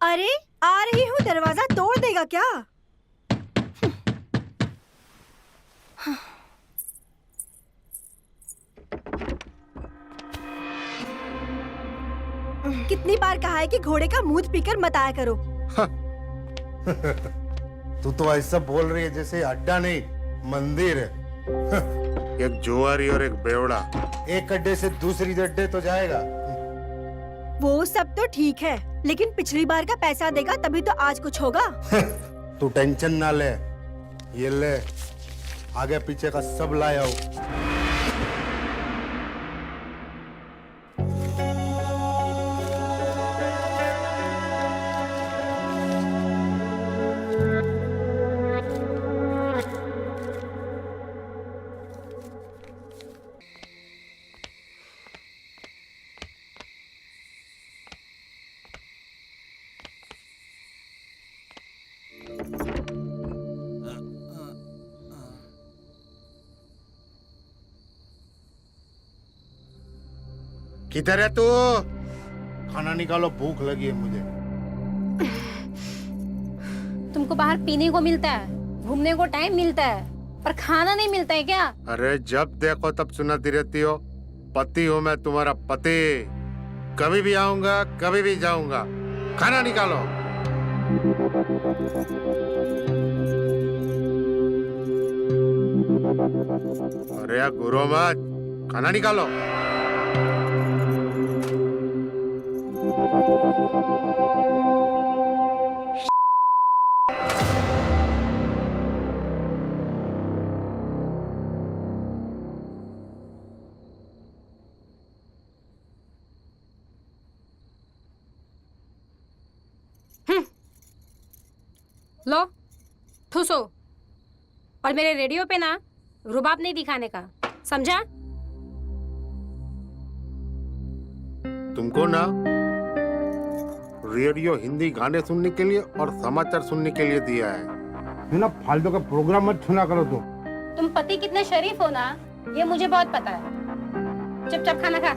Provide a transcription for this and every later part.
अरे आ रही हूँ, दरवाजा तोड़ देगा क्या? कितनी बार कहा है कि घोड़े का मूत पीकर मत आया करो। तू तो ऐसा बोल रही है जैसे अड्डा नहीं मंदिर है। एक जुआरी और एक बेवड़ा, एक अड्डे से दूसरी अड्डे तो जाएगा। वो सब तो ठीक है, लेकिन पिछली बार का पैसा देगा तभी तो आज कुछ होगा। तू टेंशन ना ले, ये ले, आगे पीछे का सब लाया हूँ। किधर है तू? खाना निकालो, भूख लगी है मुझे। तुमको बाहर पीने को मिलता है, घूमने को टाइम मिलता है, पर खाना नहीं मिलता है क्या? अरे जब देखो तब सुनाती रहती हो, पति हूँ मैं तुम्हारा पति। कभी भी आऊंगा, कभी भी जाऊंगा। खाना निकालो। अरे यार गुरु मत, खाना निकालो। लो ठूसो, और मेरे रेडियो पे ना रुबाब नहीं दिखाने का, समझा? तुमको ना रेडियो हिंदी गाने सुनने के लिए और समाचार सुनने के लिए दिया है ना। फालतू का प्रोग्राम मत सुना करो। तुम पति कितने शरीफ हो ना, ये मुझे बहुत पता है। चुपचाप खाना खा।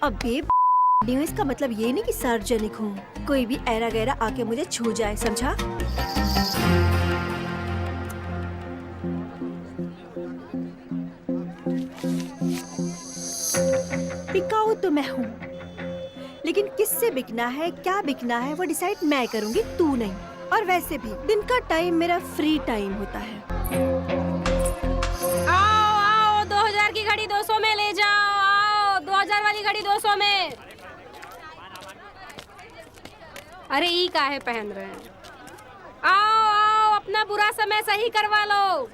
अबे इसका मतलब ये नहीं कि सार्वजनिक हूँ, कोई भी ऐरा गैरा आके मुझे छू जाए, समझा? बिकाऊ तो मैं हूँ, लेकिन किससे बिकना है, क्या बिकना है, वो डिसाइड मैं करूँगी, तू नहीं। और वैसे भी दिन का टाइम मेरा फ्री टाइम होता है। आओ आओ, 2000 की घड़ी 200 में ले जाओ। आओ 2000 वाली घड़ी 200 में। अरे ई काहे पहन रहे हैं? आओ आओ, अपना बुरा समय सही करवा लो।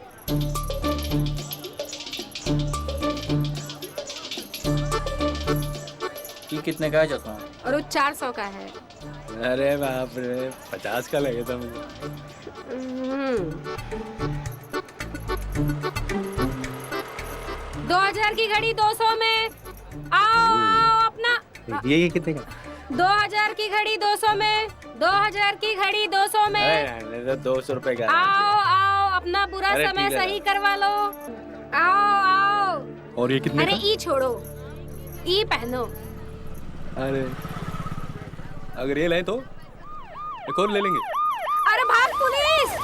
ये कितने का है चश्मा? और वो 400 का है। अरे बाप रे, 50 का लगे था मुझे। 2000 की घड़ी 200 में। आओ आओ, अपना ये कितने का? 2000 की घड़ी 200 में। 2000 की घड़ी 200 में। अरे तो 200 रुपए का। आओ आओ, अपना बुरा समय सही करवा लो। आओ आओ। और ये कितने अरे का? ई छोड़ो, ई पहनो। अरे अगर ये ले तो एक और ले लेंगे। अरे भाग पुलिस!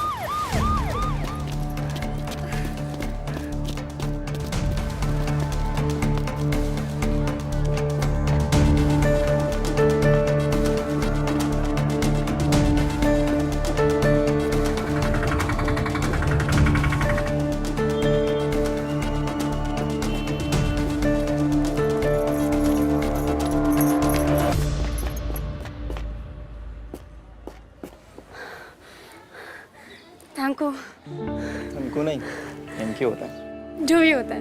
हमको नहीं, इनके होता है। जो भी होता है।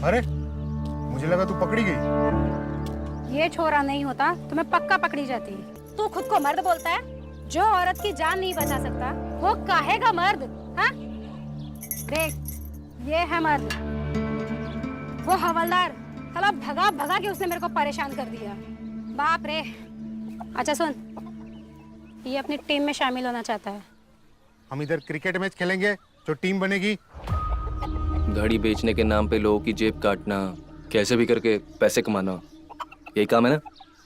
अरे मुझे लगा तू पकड़ी गई। ये छोरा नहीं होता तो मैं पक्का पकड़ी जाती। तू खुद को मर्द बोलता है? जो औरत की जान नहीं बचा सकता वो काहेगा मर्द? हाँ? देख, ये है मर्द। वो हवलदार साला भगा भगा के उसने मेरे को परेशान कर दिया। बाप रे। अच्छा सुन, ये अपनी टीम में शामिल होना चाहता है। हम इधर क्रिकेट मैच खेलेंगे, जो टीम बनेगी। गाड़ी बेचने के नाम पे लोगों की जेब काटना, कैसे भी करके पैसे कमाना, यही काम है ना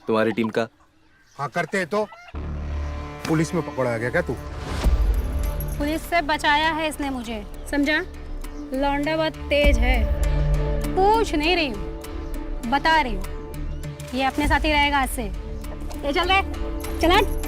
तुम्हारी टीम का? हाँ करते हैं। तो पुलिस में पकड़ा गया क्या तू? पुलिस से बचाया है इसने मुझे, समझा? लौंडा बहुत तेज है। पूछ नहीं रही हूँ, बता रही हूँ। ये अपने साथ ही रहेगा आज से। ये चल रहे, चला।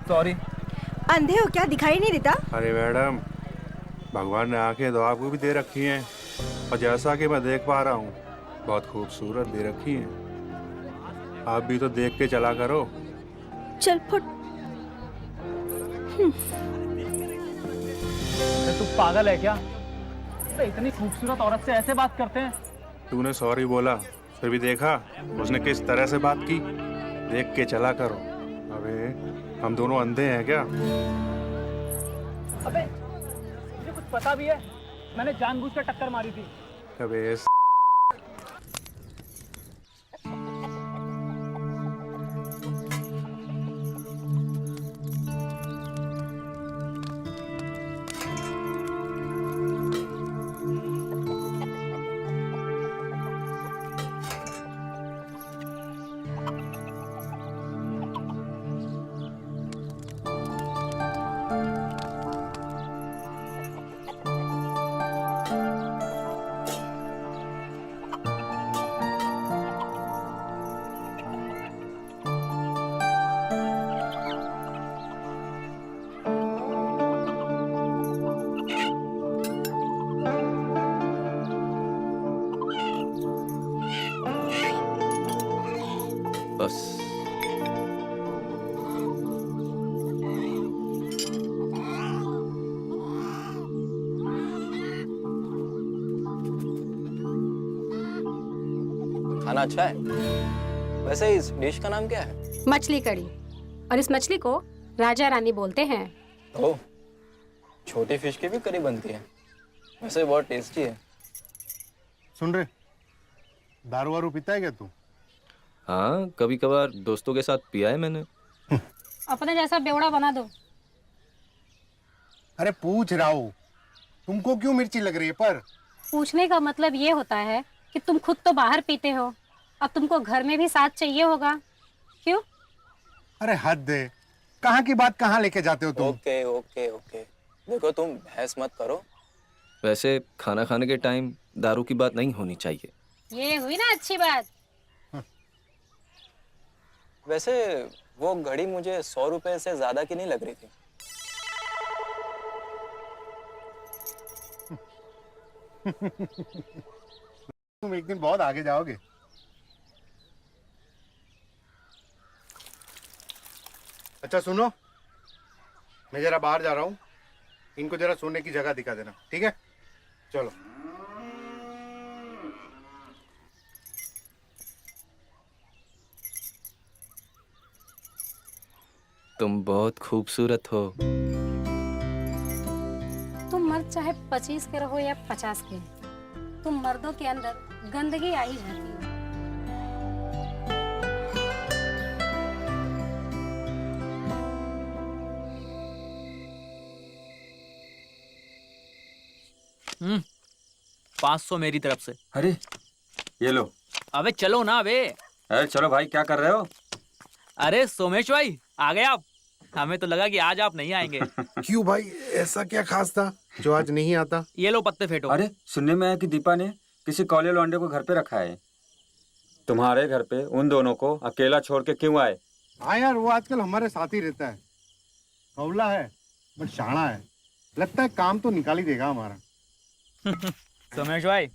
सॉरी। अंधे हो क्या, दिखाई नहीं देता? अरे मैडम, भगवान ने आंखें तो आपको भी दे रखी हैं, और जैसा कि मैं देख पा रहा हूँ बहुत खूबसूरत दे रखी हैं। आप भी तो देख के चला करो। चल फुट। तू पागल है क्या? अरे इतनी खूबसूरत औरत से ऐसे बात करते हैं? तूने सॉरी बोला, फिर भी देखा उसने किस तरह से बात की। देख के चला करो। अबे हम दोनों अंधे हैं क्या? अबे मुझे कुछ पता भी है, मैंने जानबूझ कर टक्कर मारी थी। अबे बस। खाना अच्छा है। वैसे इस डिश का नाम क्या है? मछली कड़ी, और इस मछली को राजा रानी बोलते हैं। ओह, छोटी फिश की भी करी बनती है। वैसे बहुत टेस्टी है। सुन रहे, दारू वारू पीता है क्या तू? हाँ, कभी कभार दोस्तों के साथ पिया है मैंने। अपने जैसा बेवड़ा बना दो। अरे पूछ रहा हूँ, तुमको क्यों मिर्ची लग रही है? पर पूछने का मतलब ये होता है कि तुम खुद तो बाहर पीते हो, अब तुमको घर में भी साथ चाहिए होगा। क्यों? अरे हद है, कहाँ की बात कहाँ लेके जाते हो तुम? ओके ओके ओके, देखो तुम बहस मत करो। वैसे खाना खाने के टाइम दारू की बात नहीं होनी चाहिए। ये हुई ना अच्छी बात। वैसे वो घड़ी मुझे 100 रुपए से ज्यादा की नहीं लग रही थी। तुम एक दिन बहुत आगे जाओगे। अच्छा सुनो, मैं जरा बाहर जा रहा हूँ, इनको जरा सोने की जगह दिखा देना, ठीक है? चलो। तुम बहुत खूबसूरत हो। तुम मर्द चाहे 25 के रहो या 50 के, तुम मर्दों के अंदर गंदगी आ ही जाती है। हम्म, 500 मेरी तरफ से। अरे ये लो। अबे चलो ना। अबे अरे चलो भाई, क्या कर रहे हो? अरे सोमेश भाई आ गए आप। हमें तो लगा कि आज आप नहीं आएंगे। क्यों भाई, ऐसा क्या खास था जो आज नहीं आता? ये लो पत्ते फेंटो। अरे सुनने में आया कि दीपा ने किसी कॉलेज लौंडे को घर पे रखा है। तुम्हारे घर पे उन दोनों को अकेला छोड़ के क्यों आए? हाँ यार, वो आजकल हमारे साथ ही रहता है। कौला है बट शाना है, लगता है काम तो निकाल ही देगा हमारा। सोमेश भाई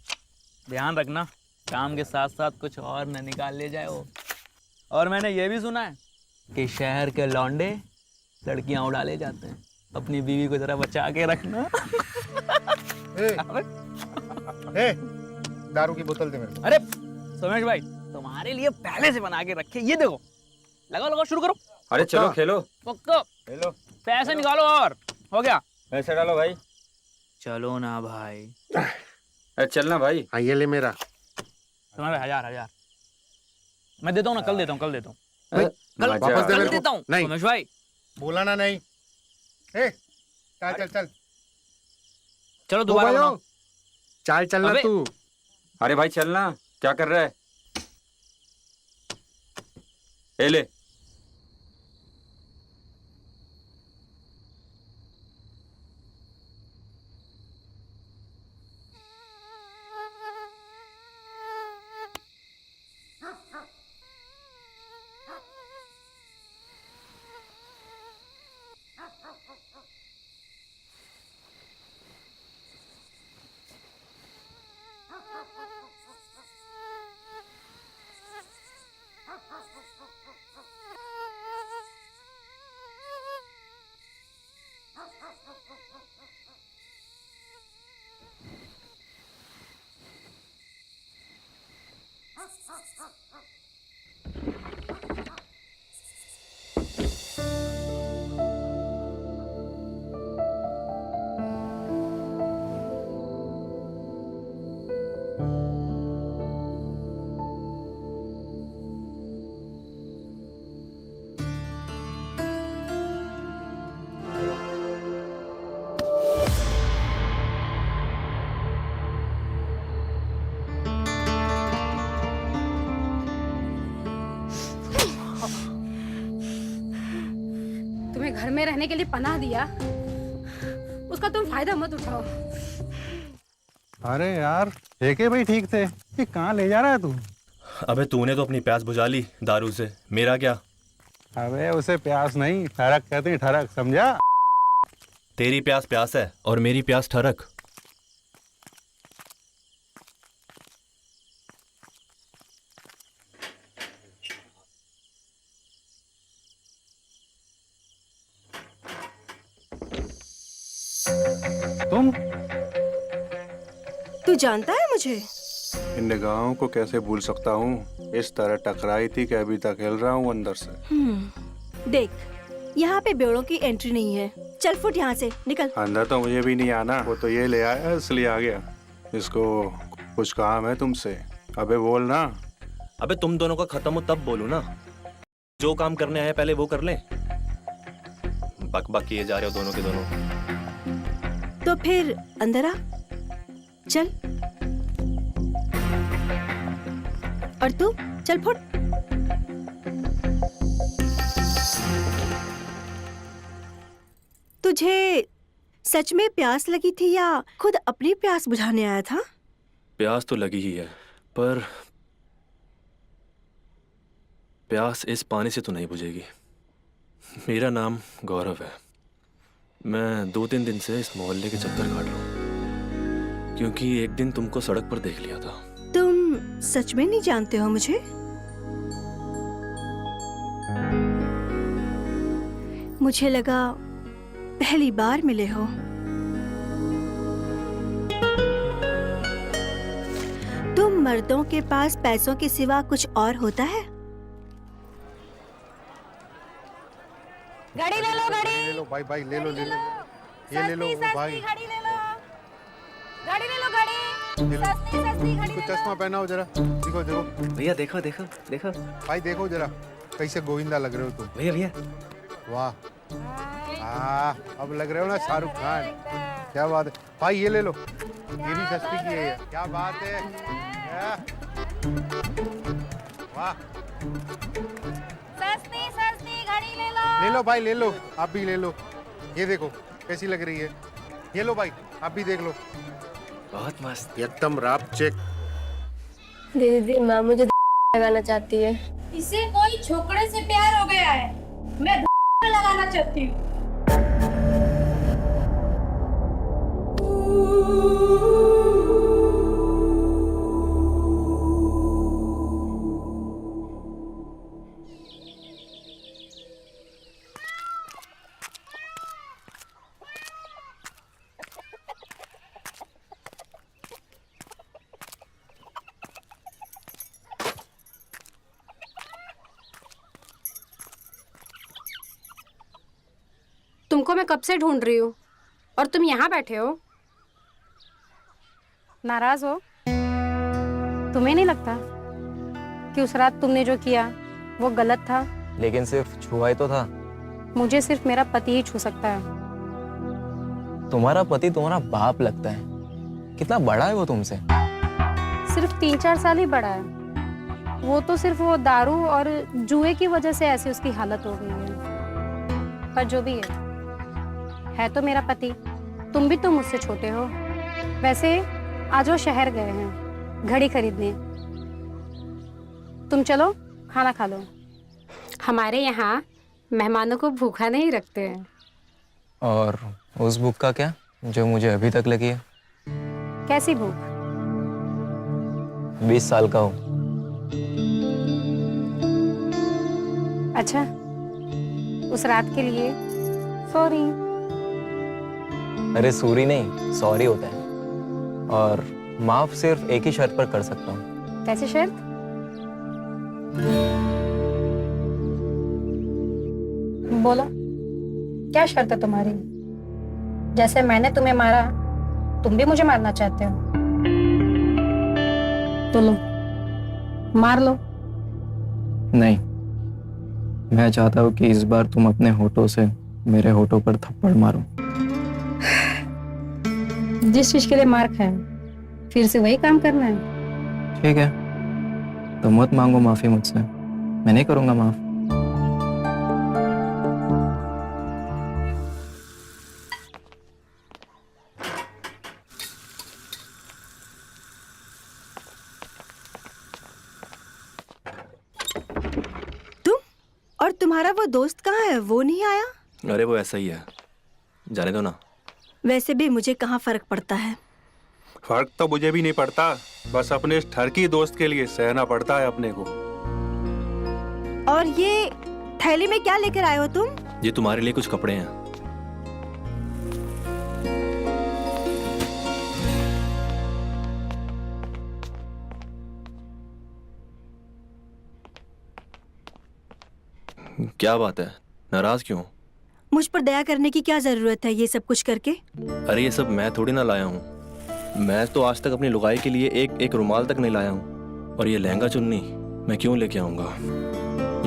ध्यान रखना, काम के साथ साथ कुछ और न निकाल ले जाए वो। और मैंने ये भी सुना है कि शहर के लौंडे लड़कियां उड़ा ले जाते हैं। अपनी बीवी को जरा बचा के रखना। ए, दारू की बोतल दे मेरे को। अरे सोमेश भाई तुम्हारे लिए पहले से बना के रखे, ये देखो। लगाओ लगाओ, शुरू करो। अरे चलो खेलो। पक्का खेलो, पैसे निकालो। और हो गया, पैसे डालो भाई। चलो ना भाई। अरे चलना भाई। हाँ ये ले मेरा। तुम्हारे 1000 मैं देता हूँ ना, कल देता हूँ, कल देता हूँ, मजा। वापस दे कल मेरे को। देता हूँ। नहीं। सोमेश भाई बोला ना नहीं। ए, चल चल चल। चलो दोबारा बनाओ। चाल चलना अबे। तू। अरे भाई चलना, क्या कर रहा है? ए ले। तुम्हें घर में रहने के लिए पनाह दिया, उसका तुम फायदा मत उठाओ। अरे यार ठेके भाई ठीक थे, ये कहाँ ले जा रहा है तू? अबे तूने तो अपनी प्यास बुझा ली दारू से, मेरा क्या? अबे उसे प्यास नहीं ठरक कहते हैं, ठरक समझा? तेरी प्यास प्यास है और मेरी प्यास ठरक। तुम तू जानता है मुझे? इन निगाहों को कैसे भूल सकता हूँ? इस तरह टकराई थी कि अभी तक हिल रहा हूँ अंदर से। देख, यहाँ पे बेवड़ों की एंट्री नहीं है। चल फुट यहाँ से, निकल। अंदर तो मुझे भी नहीं आना, वो तो ये ले आया इसलिए आ गया। इसको कुछ काम है तुमसे। अबे बोल ना। अबे तुम दोनों का खत्म हो तब बोलूं ना। जो काम करने आए पहले वो कर लें। बक बक किए जा रहे हो दोनों के दोनों। तो फिर अंदर आ, चल। और तू चल फुट। तुझे सच में प्यास लगी थी या खुद अपनी प्यास बुझाने आया था? प्यास तो लगी ही है, पर प्यास इस पानी से तो नहीं बुझेगी। मेरा नाम गौरव है। मैं 2-3 दिन से इस मोहल्ले के चक्कर काट रहा हूँ, क्योंकि एक दिन तुमको सड़क पर देख लिया था। तुम सच में नहीं जानते हो मुझे? मुझे लगा पहली बार मिले हो। तुम मर्दों के पास पैसों के सिवा कुछ और होता है? गाड़ी ले लो, गाड़ी ले लो भाई, भाई ले लो, ले लो। ये ले लो भाई। गाड़ी ले लो, गाड़ी ले लो, गाड़ी ले लो। सस्ती सस्ती गाड़ी इसको ले चश्मा लो। पहनाओ जरा, देखो देखो भैया देखो देखो देखो। भाई, देखो जरा कैसे गोविंदा लग रहे हो तुम। भैया भैया वाह, अब लग रहे हो ना शाहरुख खान। क्या बात है भाई, ये ले लो, ये भी सस्ती की है। क्या बात है, वाह। सस्ती सस्ती घड़ी ले लो। ले लो भाई ले लो, आप भी ले लो। ये देखो कैसी लग रही है, ये लो भाई आप भी देख लो। बहुत मस्त। एकदम राप चेक। दीदी माँ मुझे लगाना चाहती है। इसे कोई छोकरे से प्यार हो गया है, मैं लगाना चाहती हूँ। तुमको मैं कब से ढूंढ रही हूँ और तुम यहाँ बैठे हो। नाराज हो? तुम्हें नहीं लगता कि उस रात तुमने जो किया वो गलत था? लेकिन सिर्फ छुआ ही तो था। मुझे सिर्फ मेरा पति ही छू सकता है। तुम्हारा पति तुम्हारा बाप लगता है। कितना बड़ा है वो तुमसे? सिर्फ 3-4 साल ही बड़ा है। वो तो सिर्फ वो दारू और जुए की वजह से ऐसी उसकी हालत हो गई है। पर जो भी है तो मेरा पति। तुम भी तो मुझसे छोटे हो। वैसे आज वो शहर गए हैं घड़ी खरीदने। तुम चलो खाना खा लो। हमारे यहाँ मेहमानों को भूखा नहीं रखते हैं। और उस भूख का क्या जो मुझे अभी तक लगी है? कैसी भूख? 20 साल का हूँ। अच्छा, उस रात के लिए सॉरी। अरे सॉरी नहीं, सॉरी होता है। और माफ सिर्फ एक ही शर्त पर कर सकता हूँ। कैसी शर्त? बोलो, क्या शर्त है तुम्हारी? जैसे मैंने तुम्हें मारा, तुम भी मुझे मारना चाहते हो? तो लो, मार लो। नहीं, मैं चाहता हूँ कि इस बार तुम अपने होठों से मेरे होठों पर थप्पड़ मारो। जिस चीज के लिए मार खाए फिर से वही काम करना है। ठीक है, तो मत मांगो माफी मुझसे। मैं नहीं करूंगा माफ। तुम और तुम्हारा वो दोस्त कहाँ है? वो नहीं आया? अरे वो ऐसा ही है, जाने दो ना। वैसे भी मुझे कहाँ फर्क पड़ता है। फर्क तो मुझे भी नहीं पड़ता, बस अपने इस ठरकी दोस्त के लिए सहना पड़ता है अपने को। और ये थैली में क्या लेकर आए हो तुम? ये तुम्हारे लिए कुछ कपड़े हैं। क्या बात है, नाराज क्यों? मुझ पर दया करने की क्या जरूरत है ये सब कुछ करके? अरे ये सब मैं थोड़ी ना लाया हूँ। मैं तो आज तक अपनी लुगाई के लिए एक रुमाल तक नहीं लाया हूँ। और ये लहंगा चुन्नी मैं क्यों लेके आऊंगा?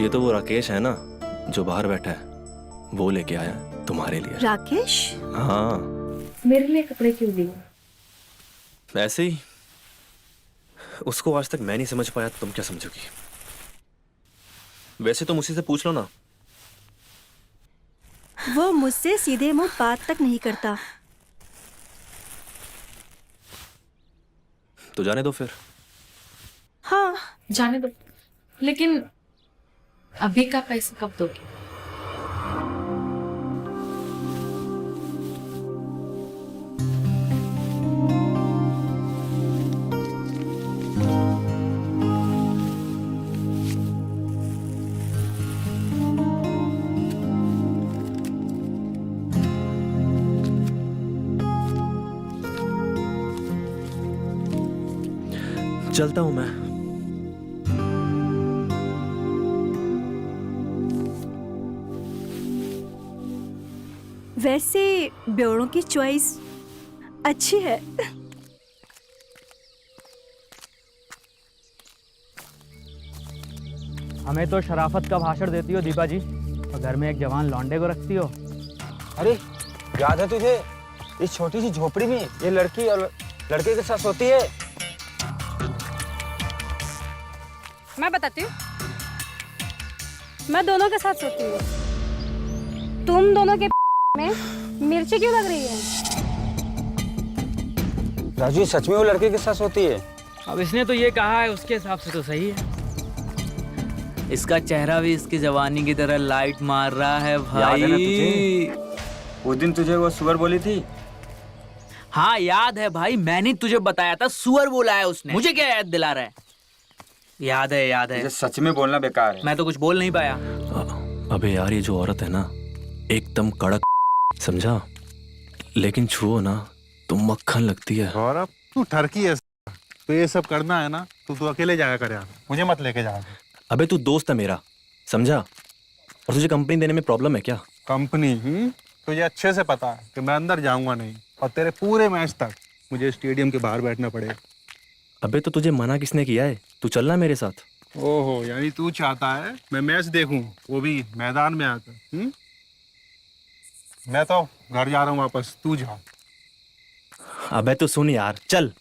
ये तो वो राकेश है ना जो बाहर बैठा है, वो लेके आया है तुम्हारे लिए। राकेश? हाँ, मेरे लिए कपड़े क्यों लिए? ऐसे ही। उसको आज तक मैं नहीं समझ पाया, तुम क्या समझोगी? वैसे तुम उसी से पूछ लो ना। वो मुझसे सीधे मुंह बात तक नहीं करता। तो जाने दो फिर। हाँ जाने दो, लेकिन अभी का पैसा कब दोगे? चलता हूं मैं। वैसे ब्योरों की चॉइस अच्छी है। हमें तो शराफत का भाषण देती हो दीपा जी, और घर में एक जवान लौंडे को रखती हो। अरे याद है तुझे, इस छोटी सी झोपड़ी में ये लड़की और लड़के के साथ सोती है। मैं बताती हूँ। मैं दोनों के साथ सोती हूँ। तुम दोनों के में मिर्ची क्यों लग रही है? राजू सच में वो लड़के के साथ होती है? अब इसने तो ये कहा है, उसके हिसाब से तो सही है। इसका चेहरा भी इसकी जवानी की तरह लाइट मार रहा है भाई। याद है ना तुझे? उस दिन तुझे वो सुअर बोली थी। हाँ याद है भाई, मैंने तुझे बताया था सुअर बोला है उसने। मुझे क्या याद दिला रहा है? याद है, याद है। तुझे सच में बोलना बेकार है। मैं तो कुछ बोल नहीं पाया। अबे यार, ये जो औरत है ना, एकदम कड़क, समझा? लेकिन छुओ ना तो मक्खन लगती है। गौरव तू ठरकी है, तो ये सब करना है ना तो अकेले जाया कर यार, मुझे मत लेके जा। अबे तू दोस्त है मेरा, समझा? और तुझे कंपनी देने में प्रॉब्लम है क्या? कंपनी तुझे अच्छे से पता है कि मैं अंदर जाऊंगा नहीं, और तेरे पूरे मैच तक मुझे स्टेडियम के बाहर बैठना पड़ेगा। अबे तो तुझे मना किसने किया है? तू चलना मेरे साथ। ओहो, यानी तू चाहता है मैं मैच देखूं, वो भी मैदान में आकर? मैं तो घर जा रहा हूँ वापस, तू जा। अबे तो सुन यार, चल।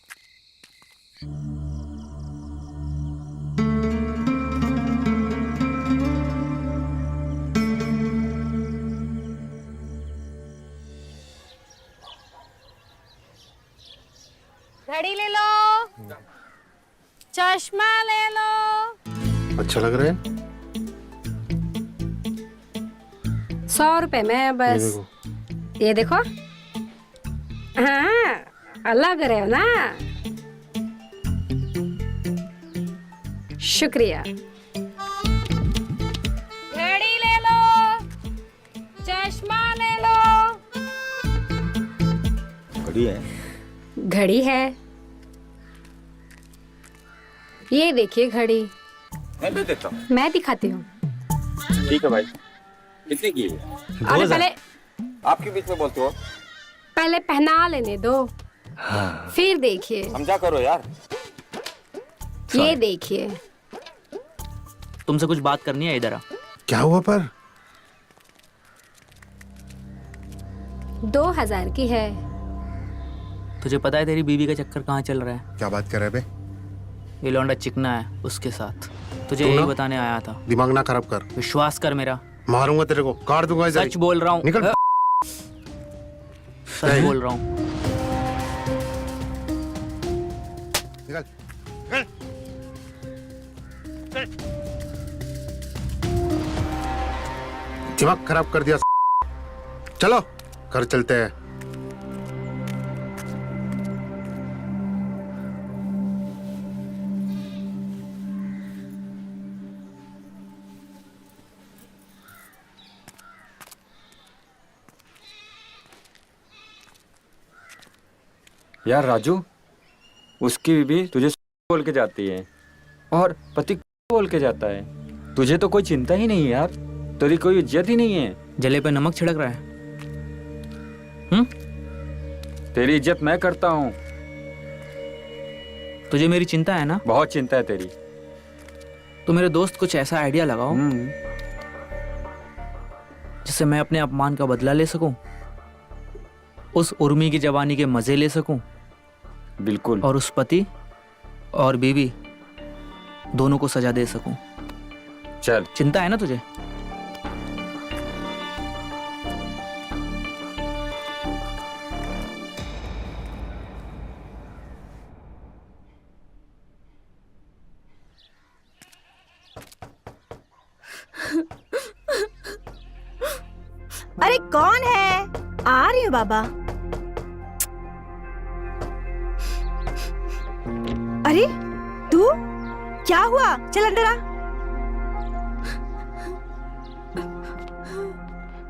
घड़ी ले लो, चश्मा ले लो। अच्छा लग रहा है? 100 रुपए में बस। ये देखो। हाँ, अलग रहे हो ना। शुक्रिया। घड़ी ले लो, चश्मा ले लो। घड़ी है? घड़ी है। ये देखिए घड़ी। मैं भी देखता हूँ। मैं दिखाती हूँ। ठीक है भाई, कितने की है? अरे पहले आपके बीच में बोलते हो। पहले पहना लेने दो, फिर देखिए। समझा करो यार। ये देखिए। तुमसे कुछ बात करनी है, इधर आ। क्या हुआ पर? 2000 की है। तुझे पता है तेरी बीवी का चक्कर कहाँ चल रहा है? क्या बात कर रहे बे? ये लौंडा चिकना है, उसके साथ। तुझे तू यही ना? बताने आया था। दिमाग ना खराब कर, विश्वास कर मेरा। मारूंगा तेरे को, काट दूंगा इधर ही। सच बोल रहा हूँ। निकल। सच बोल रहा हूँ। निकल। दिमाग खराब कर दिया। चलो घर चलते हैं। यार राजू, उसकी बीवी तुझे बोल के जाती है और पति बोल के जाता है। तुझे तो कोई चिंता ही नहीं है यार, तेरी कोई इज्जत ही नहीं है। जले पे नमक छिड़क रहा है। तेरी इज्जत मैं करता हूँ। तुझे मेरी चिंता है ना? बहुत चिंता है तेरी। तो मेरे दोस्त कुछ ऐसा आइडिया लगाओ जिससे मैं अपने अपमान का बदला ले सकूं, उस उर्मी की जवानी के मजे ले सकूं, बिल्कुल। और उस पति और बीवी दोनों को सजा दे सकूं। चल। चिंता है ना तुझे? अरे कौन है? आ रही हूँ बाबा। अरे तू, क्या हुआ? चल अंदर आ।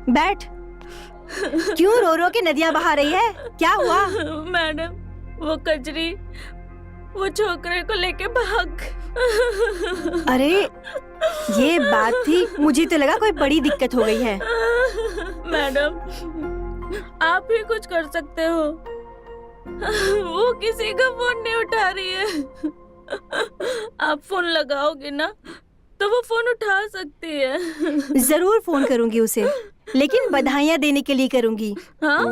बैठ। क्यों रो रो के नदियां बहा रही है? क्या हुआ? मैडम, वो कजरी वो छोकरे को लेके भाग। अरे ये बात थी, मुझे तो लगा कोई बड़ी दिक्कत हो गई है। मैडम, आप ही कुछ कर सकते हो। वो किसी का फोन नहीं उठा रही है। आप फोन लगाओगे ना तो वो फोन उठा सकती है। जरूर फोन करूंगी उसे, लेकिन बधाइयाँ देने के लिए करूंगी। हाँ?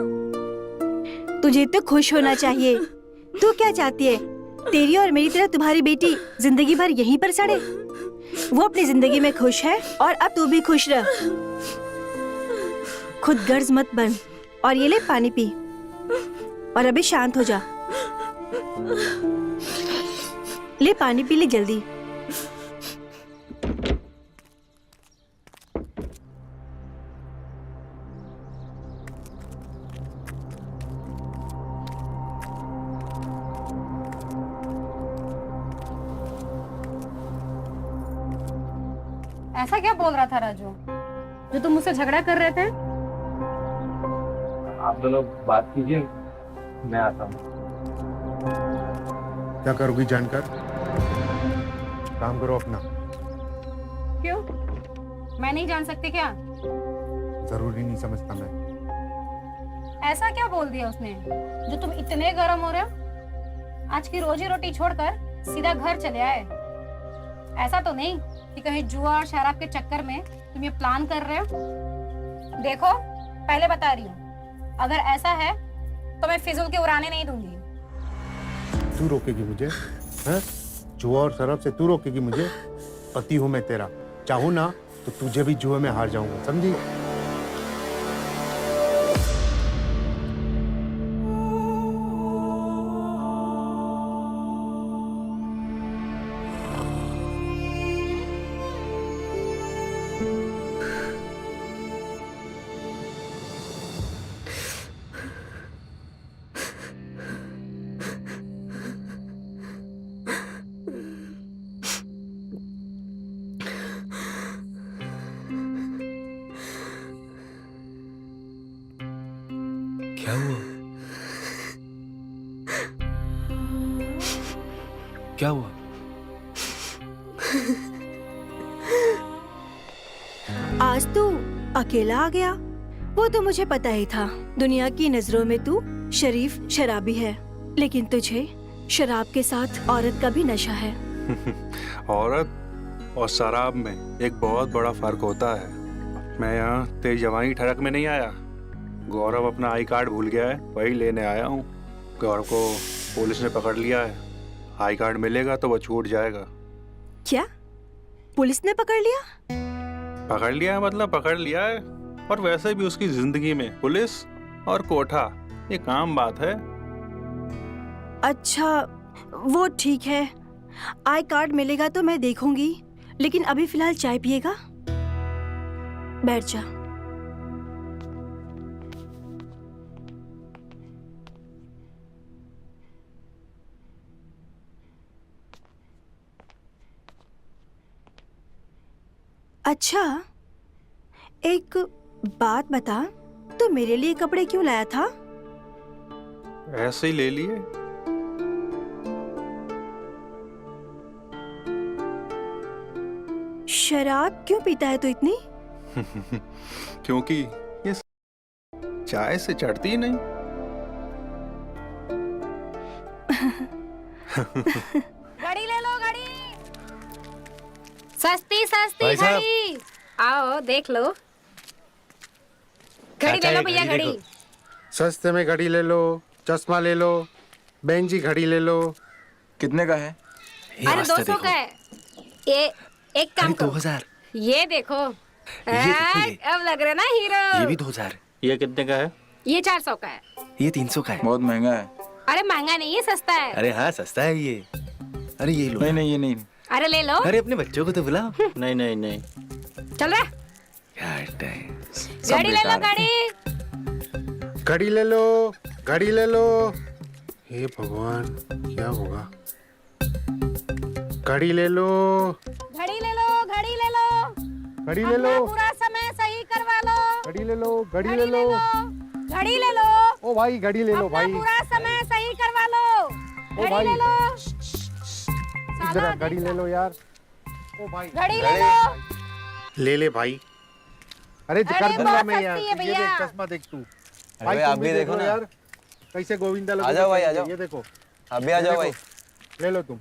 तुझे तो खुश होना चाहिए। तू क्या चाहती है? तेरी और मेरी तरह तुम्हारी बेटी जिंदगी भर यहीं पर सड़े? वो अपनी जिंदगी में खुश है और अब तू भी खुश रह। खुद गर्ज मत बन। और ये ले पानी पी और अभी शांत हो जा। ले पानी पी ले जल्दी। ऐसा क्या बोल रहा था राजू जो तुम मुझसे झगड़ा कर रहे थे? आप दोनों बात कीजिए, मैं आता हूँ। क्या करोगी जानकर? काम करो अपना। क्यों? मैं नहीं जान सकती क्या? जरूरी नहीं समझता मैं। ऐसा क्या बोल दिया उसने जो तुम इतने गर्म हो रहे हो? आज की रोजी रोटी छोड़कर सीधा घर चले आए। ऐसा तो नहीं कि कहीं जुआ और शराब के चक्कर में तुम ये प्लान कर रहे हो? देखो, पहले बता रही हूँ, अगर ऐसा है तो मैं फिजूल के उड़ाने नहीं दूंगी। तू रोकेगी मुझे? हैं? जुआ और शराब से तू रोकेगी मुझे? पति हूँ मैं तेरा, चाहूँ ना तो तुझे भी जुए में हार जाऊंगा, समझी? क्या हुआ? क्या हुआ? आज तू अकेला आ गया? वो तो मुझे पता ही था। दुनिया की नजरों में तू शरीफ शराबी है, लेकिन तुझे शराब के साथ औरत का भी नशा है। औरत और शराब में एक बहुत बड़ा फर्क होता है। मैं यहाँ तेरी जवानी ठरक में नहीं आया। गौरव अपना आई कार्ड भूल गया है, वही लेने आया हूँ। गौरव को पुलिस ने पकड़ लिया है। आई कार्ड मिलेगा तो वो छूट जाएगा। क्या? पुलिस ने पकड़ लिया? पकड़ लिया है मतलब पकड़ लिया है। और वैसे भी उसकी जिंदगी में पुलिस और कोठा ये काम बात है। अच्छा, वो ठीक है। आई कार्ड मिलेगा तो मैं देखूंगी, लेकिन अभी फिलहाल चाय पिएगा? बैठ जा। अच्छा, एक बात बता, तो मेरे लिए कपड़े क्यों लाया था? ऐसे ही ले लिए। शराब क्यों पीता है तू इतनी? क्योंकि ये चाय से चढ़ती ही नहीं। गाड़ी ले लो, गाड़ी। सस्ती सस्ती भाई साहब। घड़ी। आओ देख लो। घड़ी ले लो भैया, घड़ी। सस्ते में घड़ी ले लो, चश्मा ले लो, बहन जी घड़ी ले लो। कितने का है? अरे 200 का है। ये एक काम करो, 2000। ये देखो। देखो ये। अब लग रहा है ना हीरो। ये भी 2000। ये कितने का है? ये 400 का है। ये 300 का है। बहुत महंगा है। अरे महंगा नहीं है, सस्ता है। अरे हाँ, सस्ता है ये। अरे ये लो। नहीं नहीं, ये नहीं। अरे ले लो। अरे अपने बच्चों को तो बुलाओ। नहीं नहीं नहीं, चल रहा। यार टाइम। गाड़ी ले लो, बेकार है। गाड़ी। घड़ी ले लो, घड़ी ले लो। हे भगवान, क्या होगा? घड़ी ले लो, घड़ी ले लो, घड़ी ले लो। घड़ी ले अपना लो, पूरा समय सही करवा लो। घड़ी ले लो, घड़ी ले लो। घड़ी ले लो। ओ भाई घड़ी ले लो अपना भाई। पूरा समय सही करवा लो। ओ घड़ी भाई। ले लो। इधर आ, घड़ी ले लो यार। ओ भाई घड़ी ले लो। ले ले भाई। अरे अरे कर दूंगा बहुत मैं यार। सस्ती है ये भैया। देख, चश्मा देख तू। भाई तुम आप भी भी देखो ना यार, कैसे गोविंदा लोग। आ जाओ भाई, आ जाओ। ये देखो, आप भी आ जाओ भाई। ले लो तुम।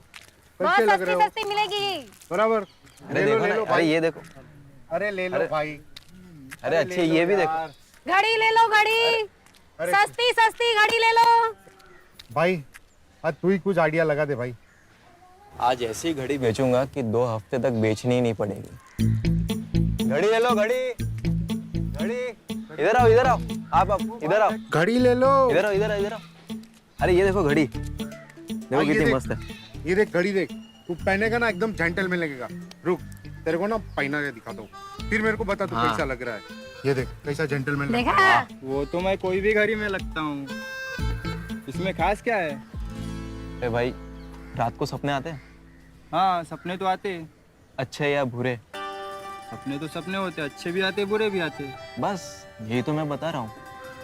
बहुत कैसे लग सस्ती रहे हो? सस्ती मिलेगी। बराबर। अरे ले लो, देखो ले ना, लो अरे भाई। ये देखो। अरे ले लो भाई। अरे अच्छे ले ये लो भी देखो। यार। घड़ी ले लो, घड़ी। अरे सस्ती सस्ती घड़ी ले लो। भाई, आज तू ही कुछ आइडिया लगा दे भाई। आज ऐसी घड़ी बेचूंगा कि 2 हफ्ते तक बेचनी ही नहीं पड़ेगी। घड़ी ले लो, घड़ी इधर आओ आप इधर आओ, घड़ी ले लो। इधर आओ। अरे ये देखो घड़ी, देखो ये कितनी देख, मस्त है। ये देख घड़ी देख, तू पहनेगा ना एकदम जेंटलमैन लगेगा। रुक, तेरे को ना पहना के दिखाता हूँ, फिर मेरे को बता तू कैसा लग रहा है। ये देख कैसा जेंटलमैन लग रहा है। देखा वो तो मैं कोई भी घड़ी में लगता हूँ, इसमें खास क्या है? अरे भाई, रात को सपने आते हैं? हाँ सपने तो आते हैं। अच्छे या बुरे? सपने तो सपने होते हैं, अच्छे भी आते बुरे भी आते। बस यही तो मैं बता रहा हूँ।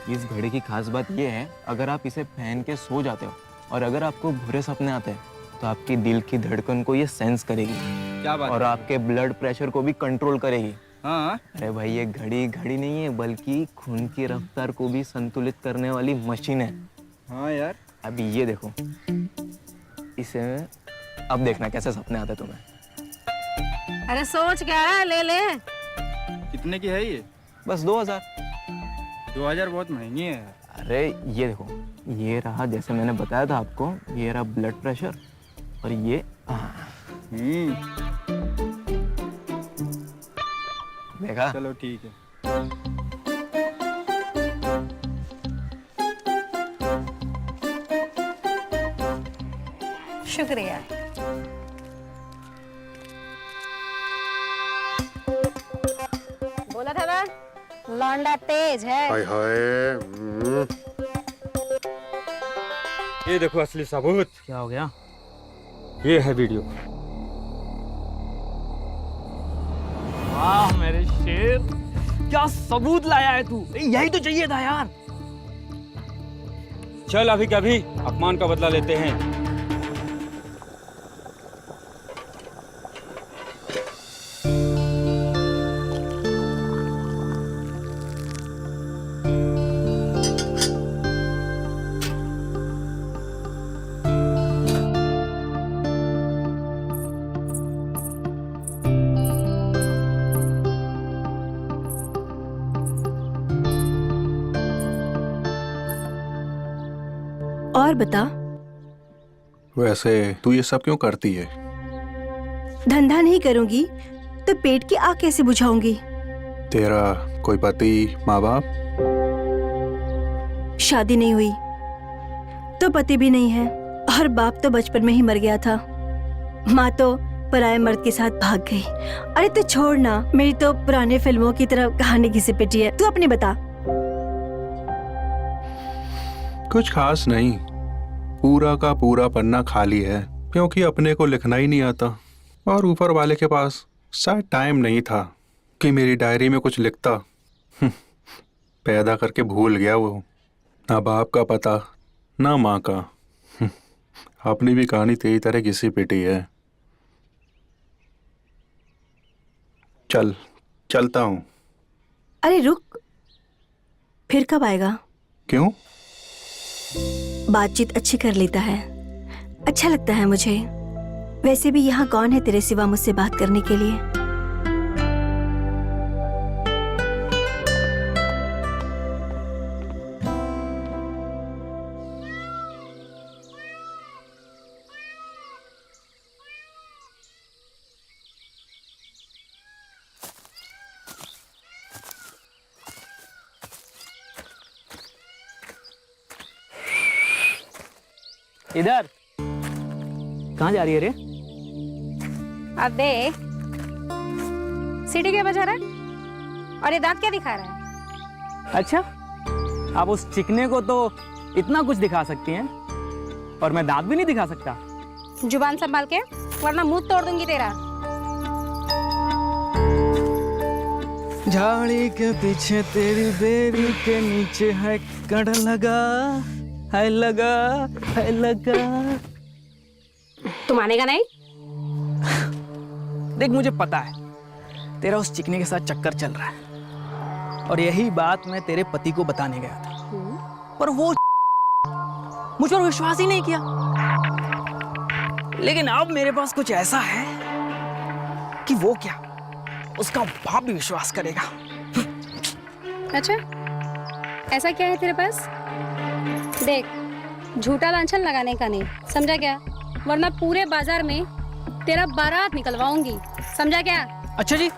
इस घड़ी की खास बात ये है, अगर आप इसे पहन के सो जाते हो और अगर आपको बुरे सपने आते हैं तो आपकी दिल की धड़कन को ये सेंस करेगी क्या बात और है? आपके ब्लड प्रेशर को भी कंट्रोल करेगी। हाँ अरे भाई, ये घड़ी नहीं है, बल्कि खून की रफ्तार को भी संतुलित करने वाली मशीन है। हाँ यार। अभी ये देखो, इसे अब देखना कैसे सपने आते तुम्हें। अरे सोच क्या है, ले ले। कितने की है ये? बस 2000। 2000 बहुत महंगी है यार। अरे ये देखो, ये रहा जैसे मैंने बताया था आपको, ये रहा ब्लड प्रेशर और ये देखा। चलो ठीक है। शुक्रिया। बोला था ना, लौंडा तेज है। हाय हाय। ये देखो असली सबूत। क्या हो गया? ये है वीडियो। वाह मेरे शेर, क्या सबूत लाया है तू। यही तो चाहिए था यार। चल अभी कभी अपमान का बदला लेते हैं। और बता, वैसे तू ये सब क्यों करती है? धंधा नहीं करूंगी तो पेट की आग कैसे बुझाऊंगी? तेरा कोई पति, माँ बाप? शादी नहीं हुई तो पति भी नहीं है और बाप तो बचपन में ही मर गया था। माँ तो पराये मर्द के साथ भाग गई। अरे तो छोड़ ना, मेरी तो पुराने फिल्मों की तरह कहानी घिसी पिटी है। तू अपनी बता। कुछ खास नहीं, पूरा का पूरा पन्ना खाली है क्योंकि अपने को लिखना ही नहीं आता और ऊपर वाले के पास शायद टाइम नहीं था कि मेरी डायरी में कुछ लिखता। पैदा करके भूल गया वो, ना बाप का पता ना माँ का। अपनी भी कहानी तेरी तरह घिसी पिटी है। चलता हूँ। अरे रुक, फिर कब आएगा? क्यों? बातचीत अच्छी कर लेता है, अच्छा लगता है मुझे। वैसे भी यहाँ कौन है तेरे सिवा मुझसे बात करने के लिए? इधर कहाँ जा रही है रे? अब देख, सीटी क्या बजा रहा है और ये दांत क्या दिखा रहा है? अच्छा, आप उस चिकने को तो इतना कुछ दिखा सकती हैं और मैं दांत भी नहीं दिखा सकता? जुबान संभाल के, वरना मुंह तोड़ दूंगी तेरा। झाड़ी के पीछे तेरी बेरी के नीचे है कड़ लगा, है लगा, है लगा। तू मानेगा नहीं? देख, मुझे पता है तेरा उस चिकने के साथ चक्कर चल रहा है और यही बात मैं तेरे पति को बताने गया था, पर वो मुझ पर विश्वास ही नहीं किया। लेकिन अब मेरे पास कुछ ऐसा है कि वो क्या, उसका बाप भी विश्वास करेगा। अच्छा, ऐसा क्या है तेरे पास? देख, झूठा लांछन लगाने का नहीं, समझा क्या? वरना पूरे बाजार में तेरा बारात निकलवाऊंगी, समझा क्या? अच्छा जी,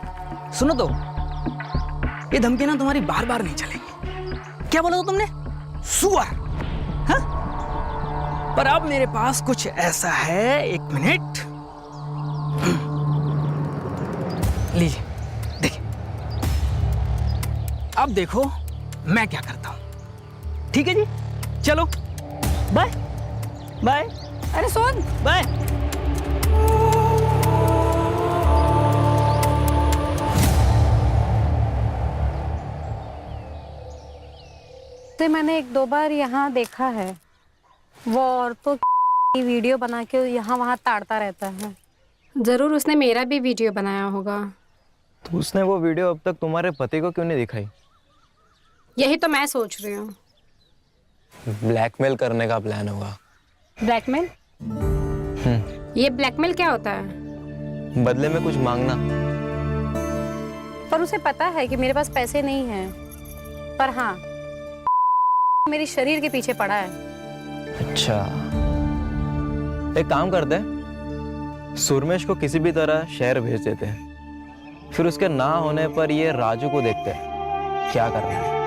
सुनो तो, ये धमकी ना तुम्हारी बार बार नहीं चलेगी। क्या बोला था तुमने? सुअर? हाँ? पर अब मेरे पास कुछ ऐसा है, 1 मिनट। लीजिए, देखिए। अब देखो मैं क्या करता हूं। ठीक है जी, चलो बाय बाय। अरे सुन, बाय। तो मैंने 1-2 बार यहाँ देखा है, वो औरतों की वीडियो बना के यहाँ वहाँ ताड़ता रहता है। जरूर उसने मेरा भी वीडियो बनाया होगा। तो उसने वो वीडियो अब तक तुम्हारे पति को क्यों नहीं दिखाई? यही तो मैं सोच रही हूँ। ब्लैकमेल करने का प्लान होगा। ब्लैकमेल? ये ब्लैकमेल क्या होता है? बदले में कुछ मांगना। पर उसे पता है कि मेरे पास पैसे नहीं हैं, पर हाँ मेरे शरीर के पीछे पड़ा है। अच्छा, एक काम करते हैं, सुरमेश को किसी भी तरह शहर भेज देते हैं, फिर उसके ना होने पर ये राजू को देखते हैं क्या करना है।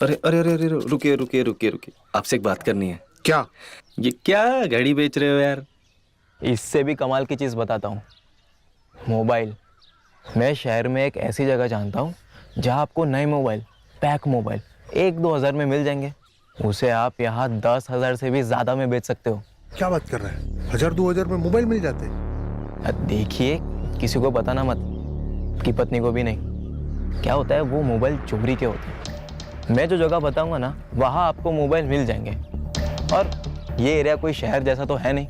अरे अरे अरे अरे रुकिए रुकिए रुकिए रुकिए, आपसे एक बात करनी है। क्या? ये क्या घड़ी बेच रहे हो यार? इससे भी कमाल की चीज़ बताता हूँ, मोबाइल। मैं शहर में एक ऐसी जगह जानता हूँ जहाँ आपको नए मोबाइल, पैक मोबाइल 1-2 हज़ार में मिल जाएंगे। उसे आप यहाँ 10,000 से भी ज़्यादा में बेच सकते हो। क्या बात कर रहा है? 1000-2 हजार में मोबाइल मिल जाते हैं? देखिए, किसी को बताना मत, की पत्नी को भी नहीं। क्या होता है, वो मोबाइल चोरी के होते हैं। मैं जो जगह बताऊंगा ना, वहाँ आपको मोबाइल मिल जाएंगे। और ये एरिया कोई शहर जैसा तो है नहीं,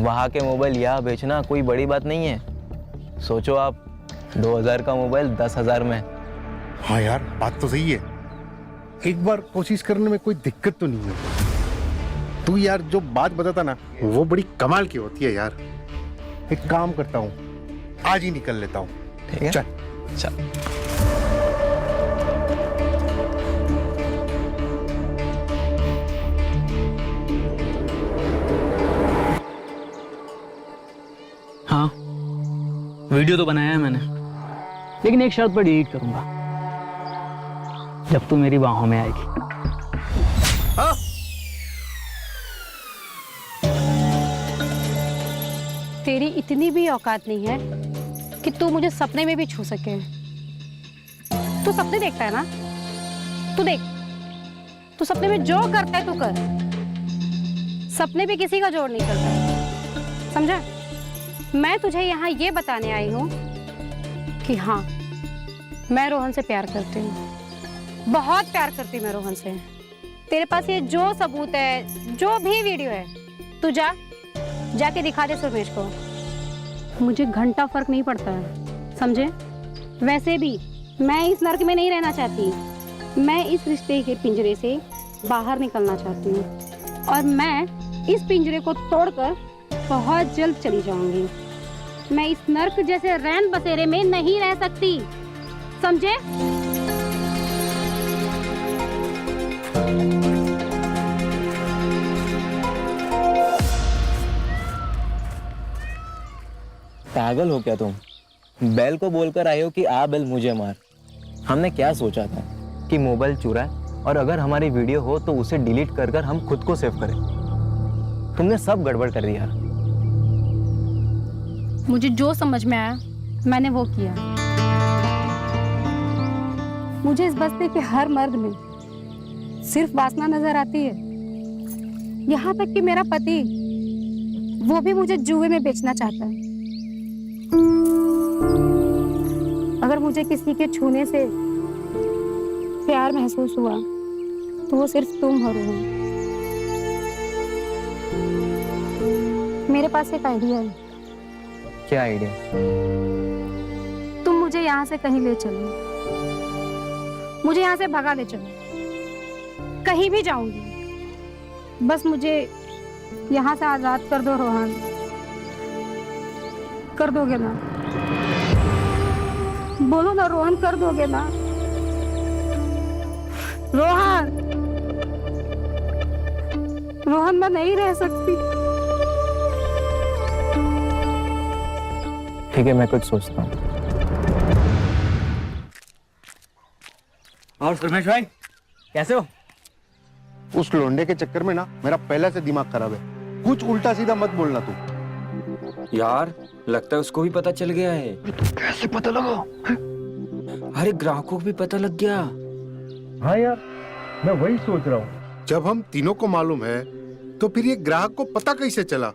वहाँ के मोबाइल यहाँ बेचना कोई बड़ी बात नहीं है। सोचो आप 2000 का मोबाइल 10,000 में। हाँ यार, बात तो सही है। एक बार कोशिश करने में कोई दिक्कत तो नहीं है। तू यार जो बात बताता ना, वो बड़ी कमाल की होती है यार। एक काम करता हूँ, आज ही निकल लेता हूँ। ठीक है, चल चल। हाँ, वीडियो तो बनाया है मैंने, लेकिन एक शर्त पर डिलीट करूंगा, जब तू मेरी बाहों में आएगी। हाँ? तेरी इतनी भी औकात नहीं है कि तू मुझे सपने में भी छू सके। तू सपने देखता है ना? तू देख, तू सपने में जो करता है तू कर। सपने भी किसी का जोड़ नहीं करता है, समझा? मैं तुझे यहाँ ये बताने आई हूँ कि हाँ, मैं रोहन से प्यार करती हूँ, बहुत प्यार करती हूँ मैं रोहन से। तेरे पास ये जो सबूत है, जो भी वीडियो है, तू जाके दिखा दे सुरमेश को। मुझे घंटा फर्क नहीं पड़ता है, समझे? वैसे भी मैं इस नर्क में नहीं रहना चाहती। मैं इस रिश्ते के पिंजरे से बाहर निकलना चाहती हूँ, और मैं इस पिंजरे को तोड़कर बहुत जल्द चली जाऊंगी। मैं इस नर्क जैसे रैन बसेरे में नहीं रह सकती, समझे? पागल हो क्या तुम? बैल को बोलकर आए हो कि आ बैल मुझे मार। हमने क्या सोचा था कि मोबाइल चुरा है, और अगर हमारी वीडियो हो तो उसे डिलीट कर कर हम खुद को सेव करें। तुमने सब गड़बड़ कर दिया। मुझे जो समझ में आया मैंने वो किया। मुझे इस बस्ती के हर मर्द में सिर्फ वासना नजर आती है। यहाँ तक कि मेरा पति, वो भी मुझे जुए में बेचना चाहता है। अगर मुझे किसी के छूने से प्यार महसूस हुआ तो वो सिर्फ तुम हो रोहन। मेरे पास एक आइडिया है। क्या आइडिया? तुम मुझे यहाँ से कहीं ले चलो, मुझे यहाँ से भगा ले चलो, कहीं भी जाऊंगी, बस मुझे यहाँ से आजाद कर दो रोहन। कर दोगे ना? बोलो ना रोहन, कर दोगे ना? रोहन, रोहन मैं नहीं रह सकती। ठीक है, मैं कुछ सोचता हूँ। और सुरमेश भाई कैसे हो? उस लोंडे के चक्कर में ना मेरा पहले से दिमाग खराब है। कुछ उल्टा सीधा मत बोलना तू। यार लगता है उसको भी पता चल गया है। कैसे पता लगा? अरे ग्राहकों को भी पता लग गया। हाँ यार, मैं वही सोच रहा हूँ। जब हम तीनों को मालूम है तो फिर ये ग्राहक को पता कैसे चला?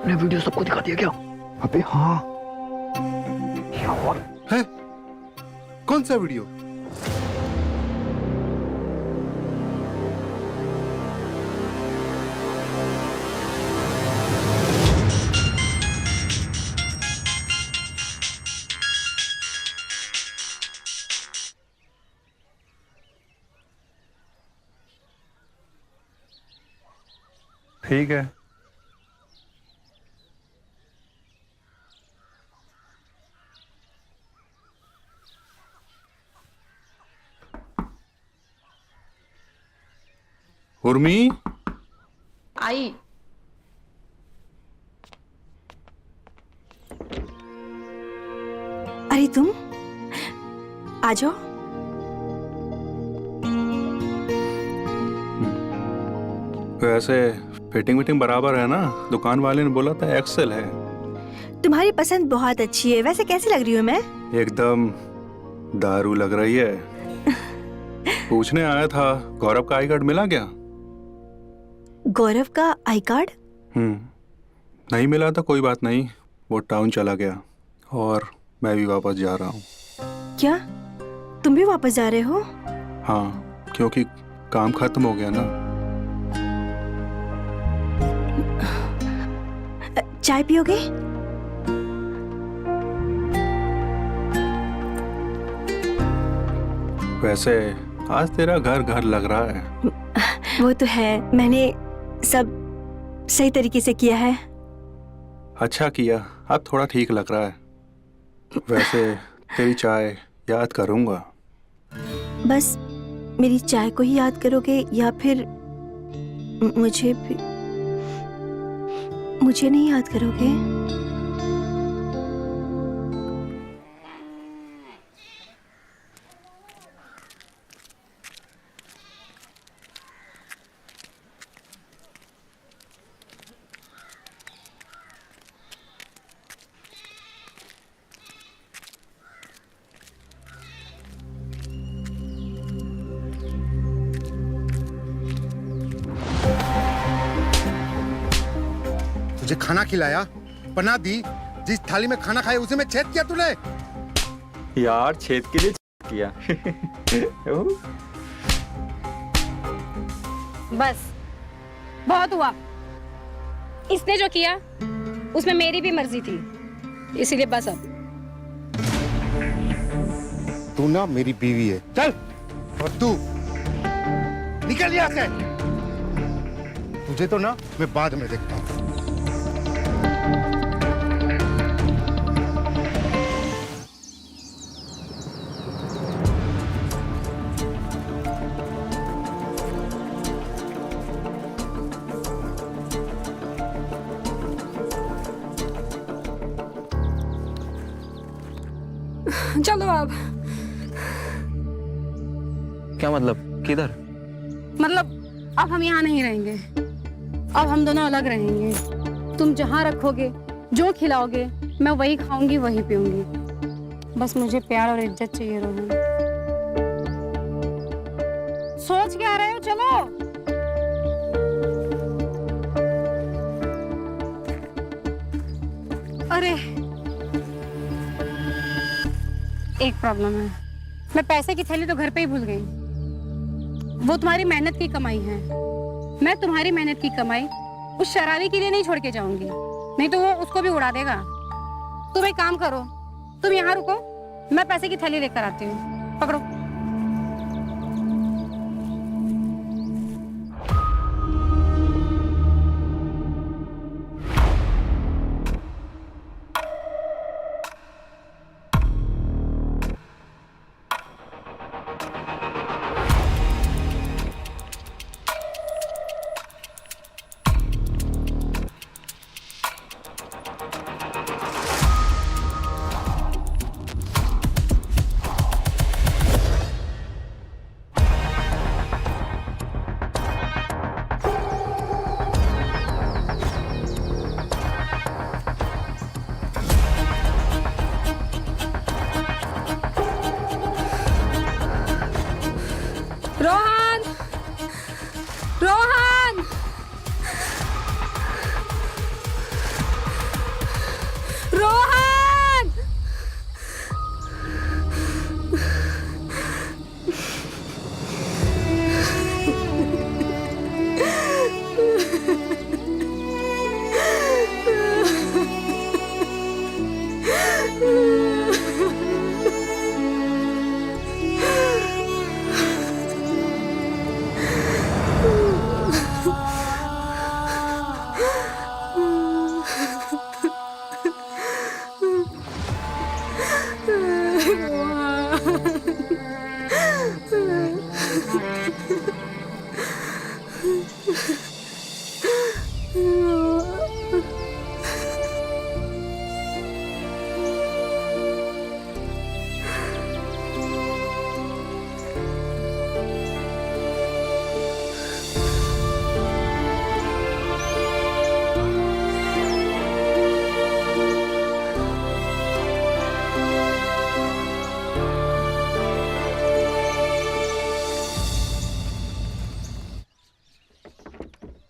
ने वीडियो सबको दिखा दिया क्या? अबे हाँ। है? कौन सा वीडियो? ठीक है। उर्मी, आई। अरे तुम आ जाओ। वैसे फिटिंग विटिंग बराबर है ना? दुकान वाले ने बोला था एक्सेल है। तुम्हारी पसंद बहुत अच्छी है। वैसे कैसी लग रही हूँ मैं? एकदम दारू लग रही है। पूछने आया था, गौरव का आई कार्ड मिला क्या? गौरव का आई कार्ड? नहीं मिला तो कोई बात नहीं, वो टाउन चला गया और मैं भी वापस जा रहा हूँ। क्या तुम भी वापस जा रहे हो? हाँ, क्योंकि काम खत्म हो गया ना। चाय पियोगे? वैसे आज तेरा घर घर लग रहा है। वो तो है, मैंने सब सही तरीके से किया है। अच्छा किया, अब थोड़ा ठीक लग रहा है। वैसे तेरी चाय याद करूंगा। बस मेरी चाय को ही याद करोगे या फिर मुझे नहीं याद करोगे? तुझे खाना खिलाया, पनाह दी, जिस थाली में खाना खाया उसे में छेद किया तूने। यार छेद के लिए किया। बस बहुत हुआ। इसने जो किया उसमें मेरी भी मर्जी थी, इसीलिए बस अब। तू ना मेरी बीवी है। चल। और तू निकल यहाँ से। तुझे तो ना मैं बाद में देखता हूँ। चलो अब। क्या मतलब? किधर? मतलब अब हम यहाँ नहीं रहेंगे, अब हम दोनों अलग रहेंगे। तुम जहाँ रखोगे, जो खिलाओगे, मैं वही खाऊंगी, वही पीऊंगी। बस मुझे प्यार और इज्जत चाहिए रोहन। सोच क्या रहे हो? चलो। अरे एक प्रॉब्लम है, मैं पैसे की थैली तो घर पे ही भूल गई। वो तुम्हारी मेहनत की कमाई है, मैं तुम्हारी मेहनत की कमाई उस शराबी के लिए नहीं छोड़ के जाऊंगी, नहीं तो वो उसको भी उड़ा देगा। तुम एक काम करो, तुम यहाँ रुको, मैं पैसे की थैली लेकर आती हूँ। पकड़ो। रोहन, रोहन, रोहन।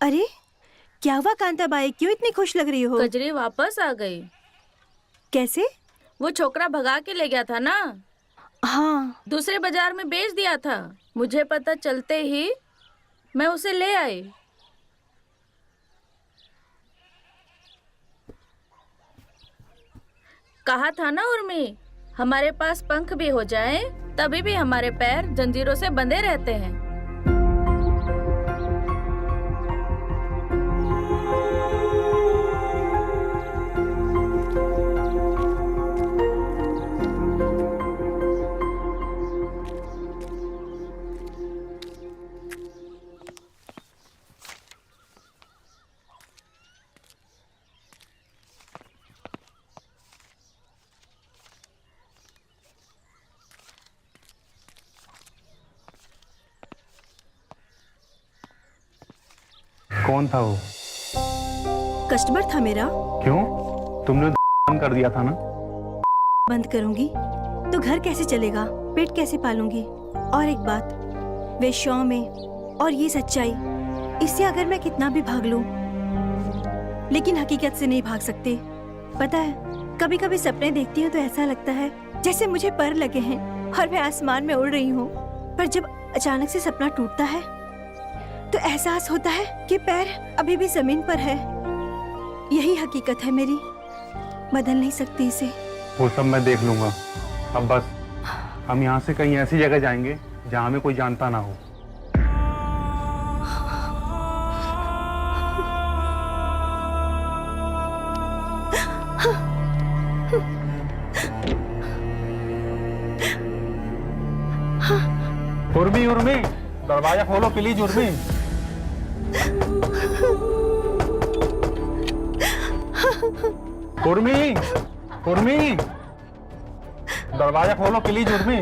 अरे क्या हुआ कांताबाई, क्यों इतनी खुश लग रही हो? कजरी वापस आ गई। कैसे? वो छोकरा भगा के ले गया था ना, हाँ। दूसरे बाजार में बेच दिया था। मुझे पता चलते ही मैं उसे ले आई। कहा था ना उर्मी, हमारे पास पंख भी हो जाएं, तभी भी हमारे पैर जंजीरों से बंधे रहते हैं। कौन था वो? कस्टमर था मेरा। क्यों? तुमने बंद कर दिया था ना? बंद करूंगी तो घर कैसे चलेगा, पेट कैसे पालूंगी? और एक बात, वेश्याओं में और ये सच्चाई, इससे अगर मैं कितना भी भाग लूं, लेकिन हकीकत से नहीं भाग सकते। पता है, कभी कभी सपने देखती हूँ तो ऐसा लगता है जैसे मुझे पर लगे हैं और मैं आसमान में उड़ रही हूँ। पर जब अचानक से सपना टूटता है तो एहसास होता है कि पैर अभी भी जमीन पर है। यही हकीकत है मेरी, बदल नहीं सकती इसे। वो सब मैं देख लूंगा। अब बस हम यहाँ से कहीं ऐसी जगह जाएंगे जहाँ हमें कोई जानता ना हो। उर्मी, उर्मी, दरवाजा खोलो प्लीज। उर्मी, उर्मी, उर्मी, दरवाजा खोलो प्लीज। उर्मी,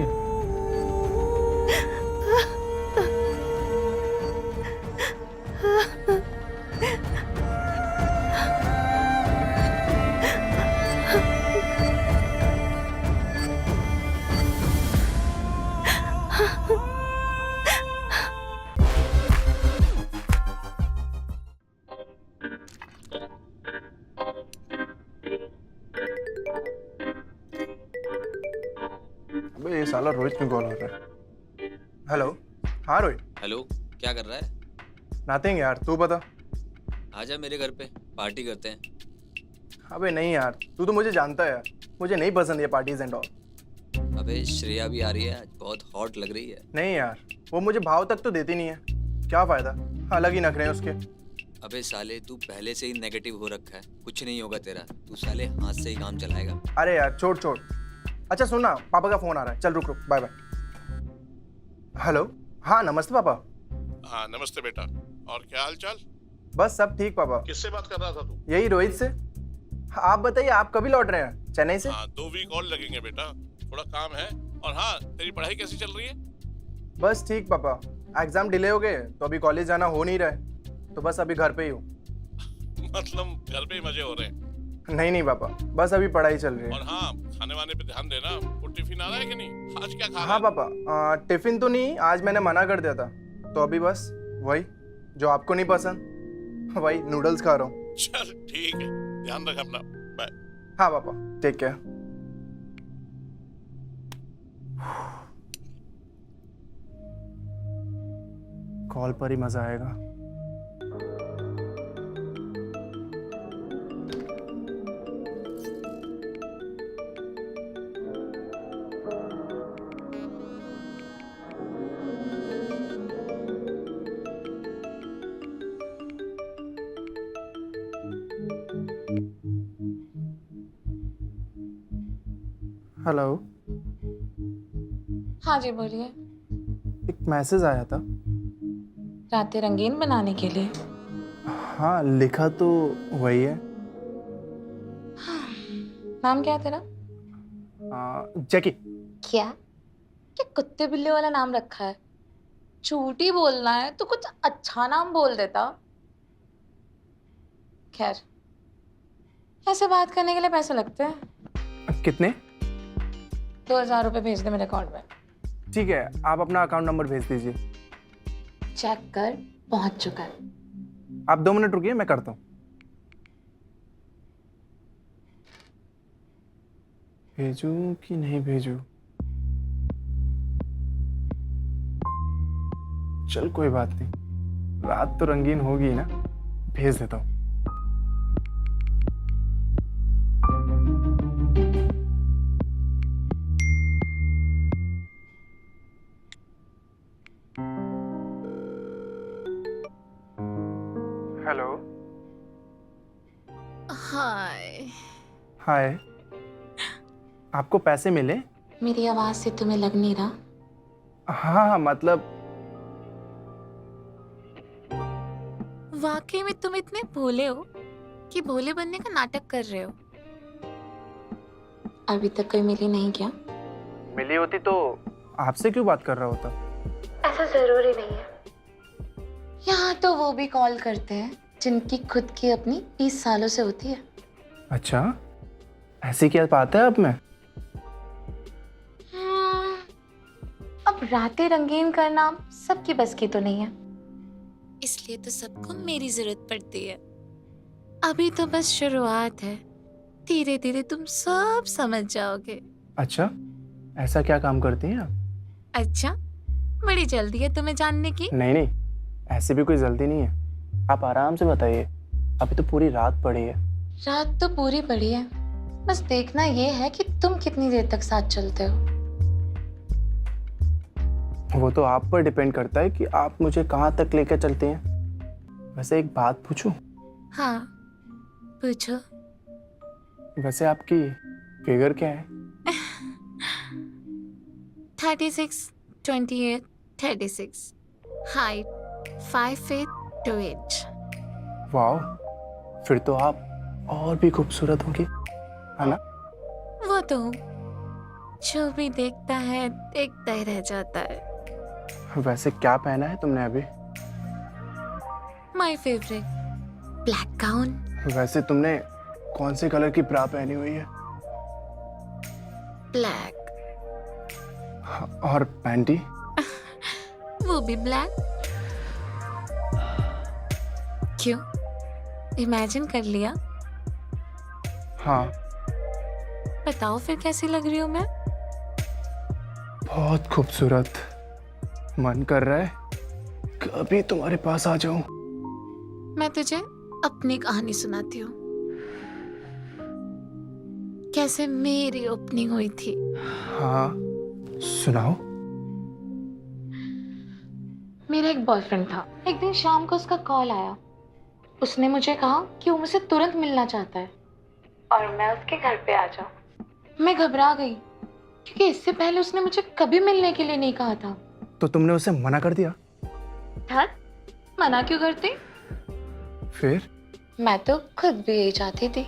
अबे ये साला रोहित क्यों कॉल कर रहा है? हेलो, हाँ रोहित। हेलो, क्या कर रहा है? नथिंग यार, तू बता। आजा मेरे घर पे, पार्टी करते हैं। अबे नहीं यार, तू तो मुझे जानता है यार, मुझे नहीं पसंद ये पार्टीज एंड ऑल। अबे श्रेया भी आ रही है, आज बहुत हॉट लग रही है। नहीं यार, वो मुझे भाव तक तो देती नहीं है, क्या फायदा, अलग ही नखरे हैं उसके। अबे साले, तू पहले से ही नेगेटिव हो रखा है, कुछ नहीं होगा तेरा। तू साले हाथ से ही काम चलाएगा। अरे यार छोड़ छोड़। अच्छा सुन ना, पापा का फोन आ रहा है, चल रुक रुक, बाय बाय। हेलो, हाँ नमस्ते पापा। हाँ नमस्ते बेटा, और क्या हाल चाल? बस सब ठीक पापा। किससे बात कर रहा था तू? यही रोहित से। आप बताइए, आप कभी लौट रहे हैं चेन्नई से? हाँ 2 वीक और लगेंगे बेटा, थोड़ा काम है। और हाँ, तेरी पढ़ाई कैसी चल रही है? बस ठीक पापा, एग्जाम डिले हो गए तो अभी कॉलेज जाना हो नहीं रहा है, तो बस अभी घर पे ही हूँ। मतलब घर पे ही मजे हो रहे हैं? नहीं नहीं पापा, बस अभी पढ़ाई चल रही है। और हाँ, खाने वाने पे ध्यान देना। वो टिफिन आ रहा है क्या? कि नहीं? आज क्या खा हाँ रहा पापा, टिफिन तो नहीं, आज मैंने मना कर दिया था, तो अभी बस वही जो आपको नहीं पसंद, वही नूडल्स खा रहा हूँ। है? चल ठीक है, ध्यान रख अपना। बाय। हाँ पापा, टेक केयर। कॉल पर ही मजा आएगा। हेलो, हाँ जी बोलिए। एक मैसेज आया था। रातें रंगीन बनाने के लिए? हाँ, लिखा तो वही है। नाम क्या है तेरा? जैकी। क्या क्या कुत्ते बिल्ली वाला नाम रखा है? झूठी बोलना है तो कुछ अच्छा नाम बोल देता। खैर, ऐसे बात करने के लिए पैसे लगते हैं। कितने? 2000 रुपए भेज दे मेरे अकाउंट में। ठीक है, आप अपना अकाउंट नंबर भेज दीजिए। चेक कर, पहुंच चुका है। आप 2 मिनट रुकिए, मैं करता हूँ। भेजूं कि नहीं भेजूं? चल कोई बात नहीं, रात तो रंगीन होगी ना, भेज देता हूँ। हेलो। हाय। हाय। आपको पैसे मिले? मेरी आवाज से तुम्हें लग नहीं रहा? हाँ, मतलब वाकई में तुम इतने भोले हो कि भोले बनने का नाटक कर रहे हो। अभी तक कोई मिली नहीं क्या? मिली होती तो आपसे क्यों बात कर रहा होता? ऐसा जरूरी नहीं है। यहाँ तो वो भी कॉल करते हैं जिनकी खुद की अपनी 20 सालों से होती है। अच्छा, ऐसी क्या बात है आप में? अब रातें रंगीन करना सबकी बस की तो नहीं है, इसलिए तो सबको मेरी जरूरत पड़ती है। अभी तो बस शुरुआत है, धीरे धीरे तुम सब समझ जाओगे। अच्छा, ऐसा क्या काम करती हैं आप? अच्छा, बड़ी जल्दी है तुम्हें जानने की? नहीं नहीं, ऐसी भी कोई जल्दी नहीं है, आप आराम से बताइए, अभी तो पूरी रात पड़ी है। रात तो पूरी पड़ी है, बस देखना ये है कि तुम कितनी देर तक साथ चलते हो। वो तो आप पर डिपेंड करता है कि आप मुझे कहाँ तक लेकर चलते हैं। वैसे एक बात पूछूं? हाँ पूछो। वैसे आपकी फिगर क्या है? 36, 28, 36, हाइट 5 feet 2 inch। वाह, फिर तो आप और भी खूबसूरत होंगी, है ना? वो तो हूँ। जो भी देखता है देखता ही रह जाता है। वैसे क्या पहना है तुमने अभी? My favourite black gown. वैसे तुमने कौन से कलर की ब्रा पहनी हुई है? ब्लैक। और पैंटी? वो भी ब्लैक। क्यों, इमेजिन कर लिया? हाँ। बताओ फिर कैसी लग रही हूँ मैं? बहुत खूबसूरत। मन कर रहा है कभी तुम्हारे पास आ जाऊं। मैं तुझे अपनी कहानी सुनाती हूँ, कैसे मेरी ओपनिंग हुई थी। हाँ, सुनाओ। मेरा एक बॉयफ्रेंड था। एक दिन शाम को उसका कॉल आया। उसने मुझे कहा कि वो मुझसे तुरंत मिलना चाहता है और मैं उसके घर पे आ जाऊं। मैं घबरा गई क्योंकि इससे पहले उसने मुझे कभी मिलने के लिए नहीं कहा था। तो तुमने उसे मना कर दिया? धत, मना क्यों करती? फिर? मैं तो खुद भी यही चाहती थी।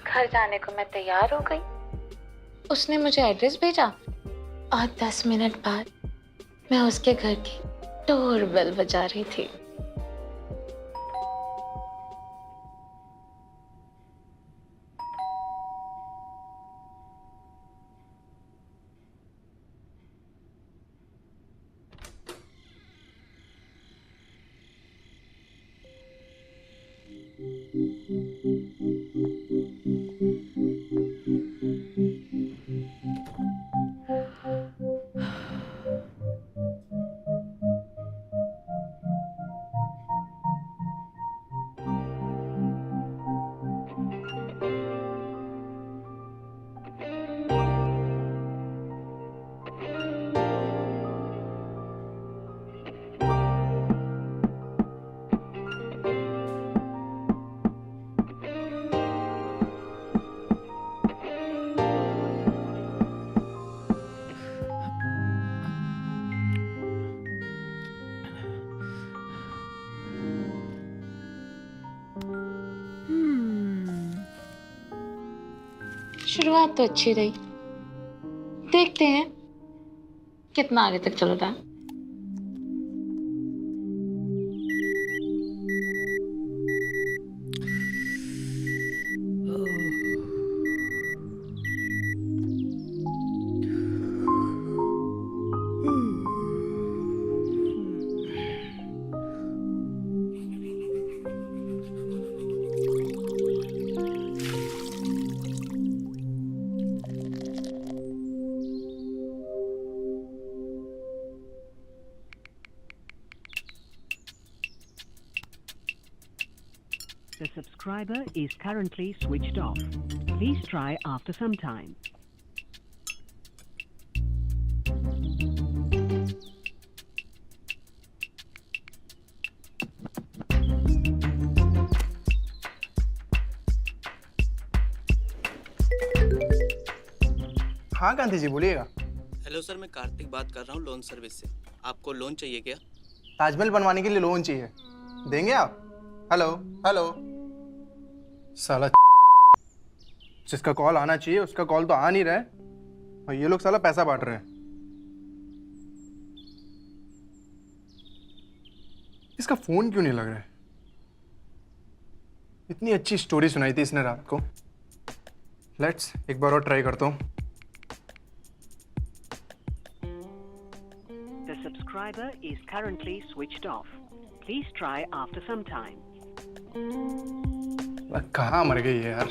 घर जाने को मैं तैयार हो गई। उसने मुझे एड्रेस भेजा और 10 मिनट बाद मैं उसके घर की डोर बेल बजा रही थी। शुरुआत तो अच्छी रही, देखते हैं कितना आगे तक चलता है। The subscriber is currently switched off. Please try after some time. हाँ कांति जी बोलिएगा। हेलो सर, मैं कार्तिक बात कर रहा हूँ लोन सर्विस से। आपको लोन चाहिए क्या? ताजमहल बनवाने के लिए लोन चाहिए, देंगे आप? हेलो हेलो, साला जिसका कॉल आना चाहिए उसका कॉल तो आ नहीं रहा है, और ये लोग साला पैसा बांट रहे हैं। इसका फोन क्यों नहीं लग रहा है? इतनी अच्छी स्टोरी सुनाई थी इसने रात को। लेट्स एक बार और ट्राई करता हूँ। The subscriber is currently switched off. Please try after some time. कहाँ मर गई है यार?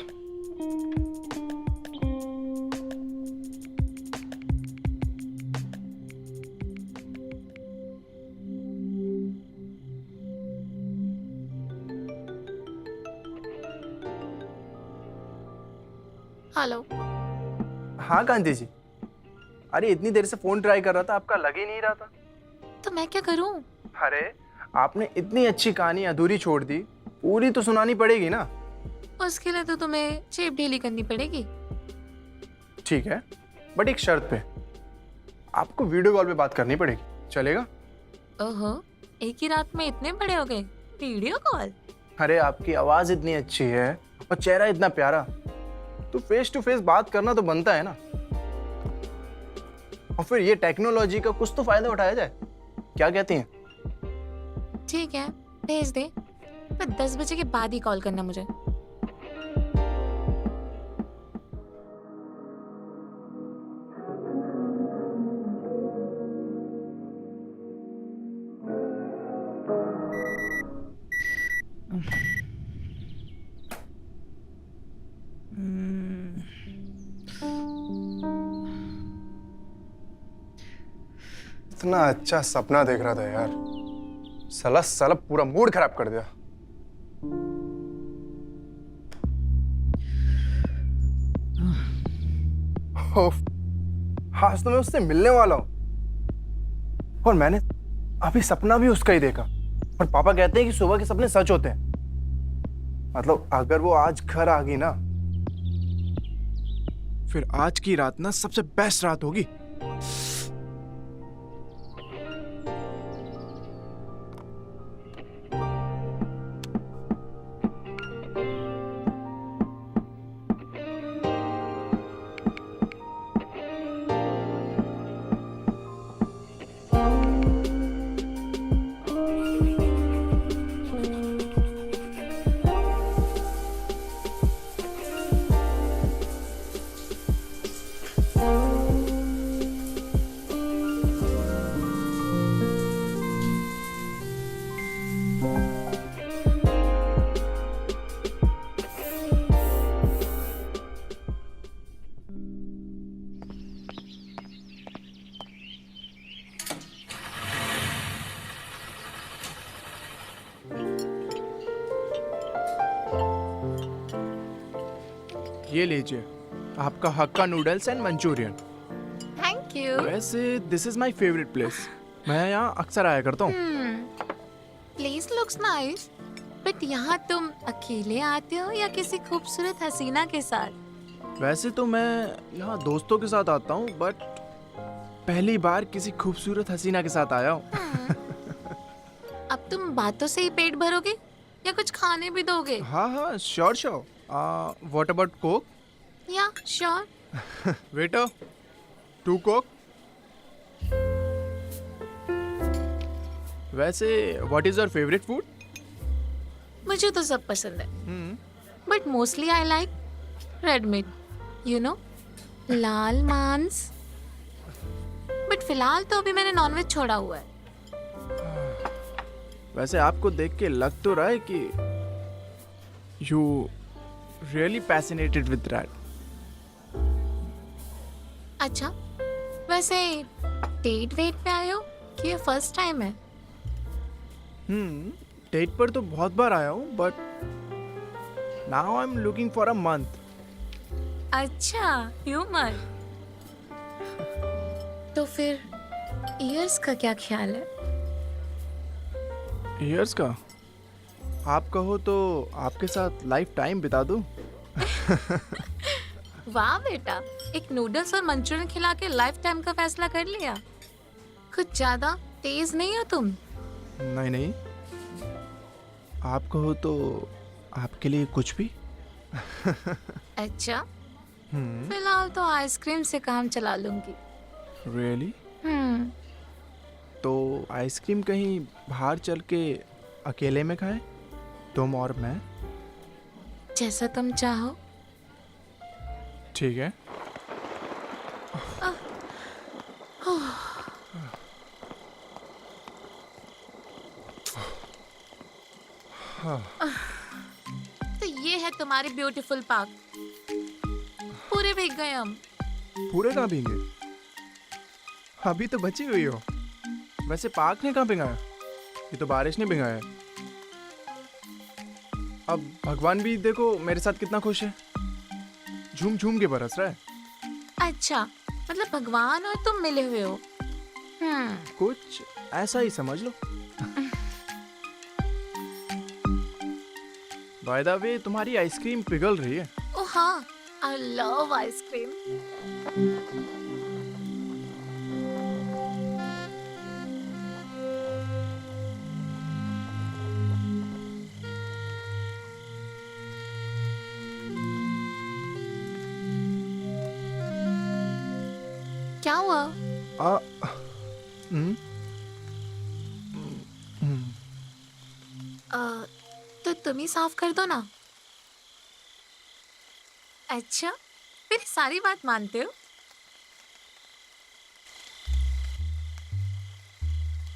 हेलो। हाँ कांति जी, अरे इतनी देर से फोन ट्राई कर रहा था, आपका लग ही नहीं रहा था। तो मैं क्या करूं? अरे आपने इतनी अच्छी कहानी अधूरी छोड़ दी, पूरी तो सुनानी पड़ेगी ना। उसके लिए तो तुम्हें जेब ढीली करनी पड़ेगी। ठीक है, बट एक शर्त पे, आपको वीडियो कॉल पे बात करनी पड़ेगी, चलेगा? ओहो, एक ही रात में इतने बड़े हो गए, वीडियो कॉल? अरे आपकी आवाज इतनी अच्छी है और चेहरा इतना प्यारा, तो फेस टू फेस बात करना तो बनता है ना। और फिर ये टेक्नोलॉजी का कुछ तो फायदा उठाया जाए, क्या कहती हैं? ठीक है, भेज दे, पर 10 बजे के बाद ही कॉल करना मुझे। इतना अच्छा सपना देख रहा था यार, साला साला पूरा मूड खराब कर दिया। आज तो मैं उससे मिलने वाला हूं, और मैंने अभी सपना भी उसका ही देखा, और पापा कहते हैं कि सुबह के सपने सच होते हैं। मतलब अगर वो आज घर आ गई ना, फिर आज की रात ना सबसे बेस्ट रात होगी। ये लीजिए आपका hakka noodles and Manchurian. Thank you. वैसे this is my favourite place, मैं यहाँ अक्सर आया करता हूँ। प्लेस लुक्स नाइस, बट यहाँ तुम अकेले आते हो या किसी खूबसूरत हसीना के साथ? वैसे तो मैं यहाँ दोस्तों के साथ आता हूँ, बट पहली बार किसी खूबसूरत हसीना के साथ आया हूँ। अब तुम बातों से ही पेट भरोगे या कुछ खाने भी दोगे? हाँ हाँ, sure sure. What about Coke? या श्योर। Waiter, 2 Coke. वैसे what is your favourite food? मुझे तो सब पसंद है, but mostly I like red meat, you know, लाल मांस। बट फिलहाल तो अभी मैंने नॉनवेज छोड़ा हुआ है। वैसे आपको देख के लग तो रहा है कि यू रियली पैसिनेटेड विद रैट। अच्छा, वैसे डेट वेट पे आए हो कि ये फर्स्ट टाइम है? डेट पर तो बहुत बार आया हूँ, but now I am looking for a month. अच्छा, ह्यूमर। तो फिर ईयर्स का क्या ख्याल है? ईयर्स का? आप कहो तो आपके साथ लाइफ टाइम बिता दूं। वाह बेटा, एक नूडल्स और मंचूरियन खिला के लाइफ टाइम का फैसला कर लिया। कुछ ज्यादा तेज नहीं हो तुम। नहीं नहीं, आप कहो तो आपके लिए कुछ भी। अच्छा, फिलहाल तो आइसक्रीम से काम चला लूंगी। रियली? तो आइसक्रीम कहीं बाहर चल के अकेले में खाए, तुम और मैं? जैसा तुम चाहो। ठीक है। तो ये है तुम्हारी ब्यूटीफुल पार्क। पूरे भीग गए हम। पूरे कहाँ भीगे? अभी तो बची हुई हो। वैसे पार्क ने कहाँ भिगाया? ये तो बारिश ने भिगाया है। अब भगवान भी देखो मेरे साथ कितना खुश है, झूम झूम के बरस रहा है। अच्छा, मतलब भगवान और तुम मिले हुए हो। कुछ ऐसा ही समझ लो। बाय द वे, तुम्हारी आइसक्रीम पिघल रही है। ओ हाँ, आई लव आइसक्रीम। क्या हुआ? तो तुम ही साफ कर दो ना। अच्छा, मेरी सारी बात मानते हो?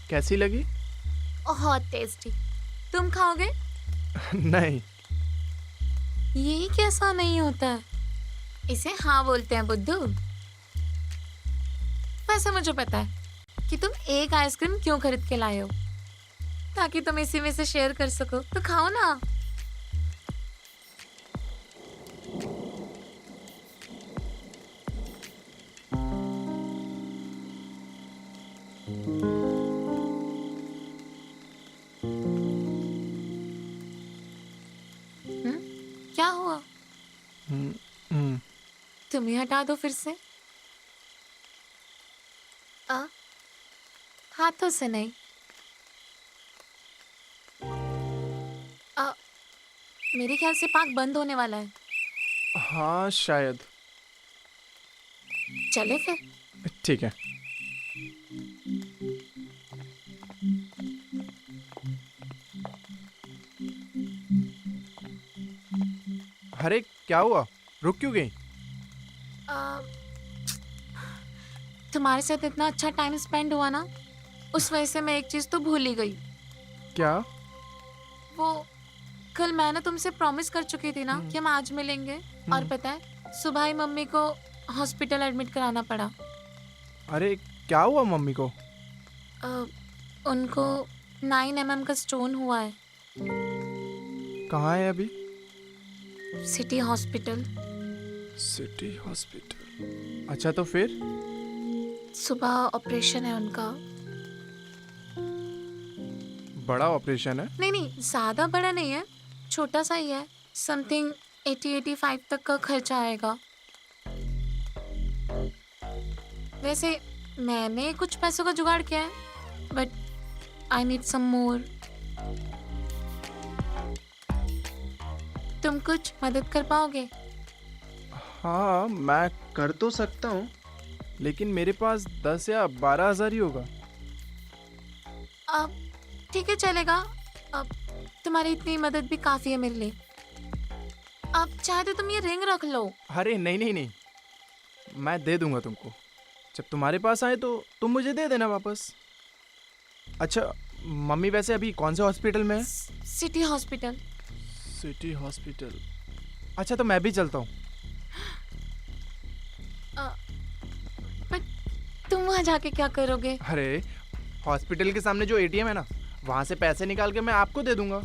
कैसी लगी? बहुत टेस्टी। तुम खाओगे? नहीं। ये कैसा नहीं होता है? इसे हाँ बोलते हैं बुद्धू। वैसे मुझे पता है कि तुम एक आइसक्रीम क्यों खरीद के लाए हो, ताकि तुम इसी में से शेयर कर सको। तो खाओ ना। क्या हुआ? तुम ही हटा दो फिर से। हाथों से नहीं। मेरे ख्याल से पाक बंद होने वाला है। हाँ शायद। चले फिर। ठीक है। अरे क्या हुआ, रुक क्यों गई? तुम्हारे साथ इतना अच्छा टाइम स्पेंड हुआ ना, उस वजह से मैं एक चीज तो भूल ही गई। क्या? वो कल मैं ना तुमसे प्रॉमिस कर चुकी थी ना कि हम आज मिलेंगे, और पता है सुबह ही मम्मी को हॉस्पिटल एडमिट कराना पड़ा। अरे क्या हुआ मम्मी को? उनको 9 mm का स्टोन हुआ है। कहाँ है अभी? City hospital. City hospital? अच्छा, तो फिर? सुबह ऑपरेशन है उनका। बड़ा ऑपरेशन है? नहीं नहीं, ज्यादा बड़ा नहीं है, छोटा सा ही है। समथिंग 80-85 तक का खर्चा आएगा। वैसे मैंने कुछ पैसों का जुगाड़ किया है, बट आई नीड सम मोर। तुम कुछ मदद कर पाओगे? हाँ मैं कर तो सकता हूँ, लेकिन मेरे पास 10 या 12 हज़ार ही होगा। अब ठीक है, चलेगा। अब तुम्हारी इतनी मदद भी काफ़ी है मेरे लिए। अब चाहे तो तुम ये रिंग रख लो। अरे नहीं नहीं नहीं, मैं दे दूंगा तुमको। जब तुम्हारे पास आए तो तुम मुझे दे देना वापस। अच्छा मम्मी वैसे अभी कौन से हॉस्पिटल में है? City hospital. City hospital. अच्छा तो मैं भी चलता हूँ। पर तुम वहाँ जाके क्या करोगे? अरे हॉस्पिटल के सामने जो एटीएम है ना, वहाँ से पैसे निकाल के मैं आपको दे दूंगा।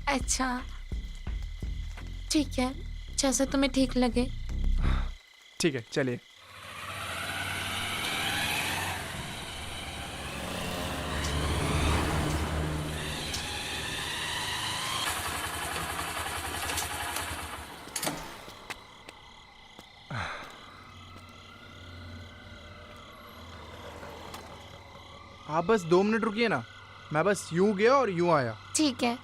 अच्छा ठीक है, जैसा तुम्हें ठीक लगे। ठीक है चलिए। आप बस 2 मिनट रुकिए ना, मैं बस यूं गया और यूं आया। ठीक है।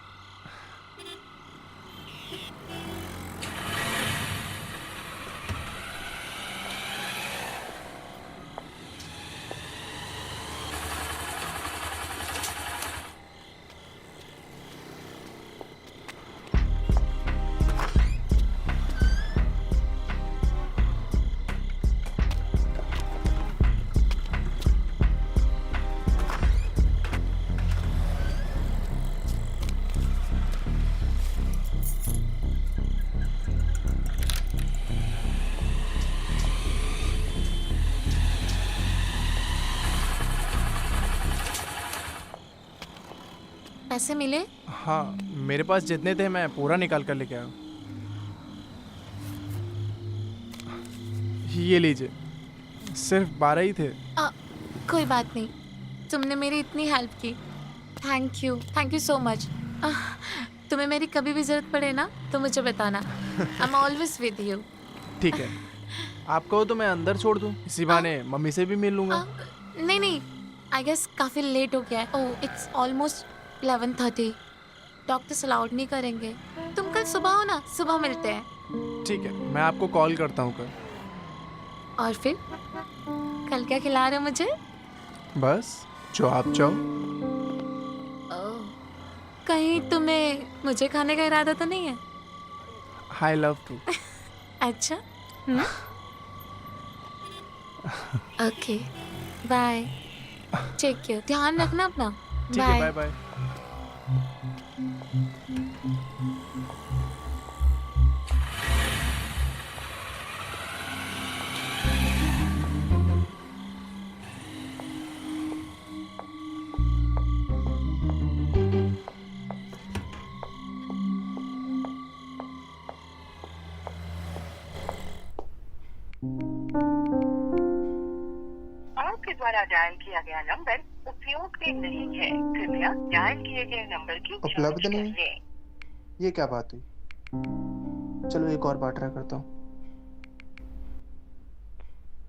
पैसे मिले? हाँ मेरे पास जितने थे मैं पूरा निकाल कर लेके आया। ये लीजिए, सिर्फ 12 ही थे। कोई बात नहीं, तुमने मेरी इतनी हेल्प की। Thank you so much. तुम्हें मेरी कभी भी जरूरत पड़े ना तो मुझे बताना। I am always with you. ठीक है, आप कहो तो मैं अंदर छोड़ दूं, इसी बहाने मम्मी से भी मिल लूंगा। नहीं, आई गेस काफ़ी लेट हो गया है। Oh it's almost 11:30। Doctors allowed नहीं करेंगे। तुम कल सुबह हो ना, सुबह मिलते हैं। ठीक है, मैं आपको कॉल करता हूँ कल। और फिर कल क्या खिला रहे हो मुझे? बस जो आप चाहो। कहीं तुम्हें मुझे खाने का इरादा तो नहीं है? I love to. अच्छा ओके बाय, टेक केयर, ध्यान रखना अपना। ठीक है, बाय बाय। आपके द्वारा डायल किया गया नंबर उपयोग में नहीं है, कृपया डायल किए गए नंबर की उपलब्ध नहीं है? ये क्या बात हुई? चलो एक और बार ट्राई करता हूँ।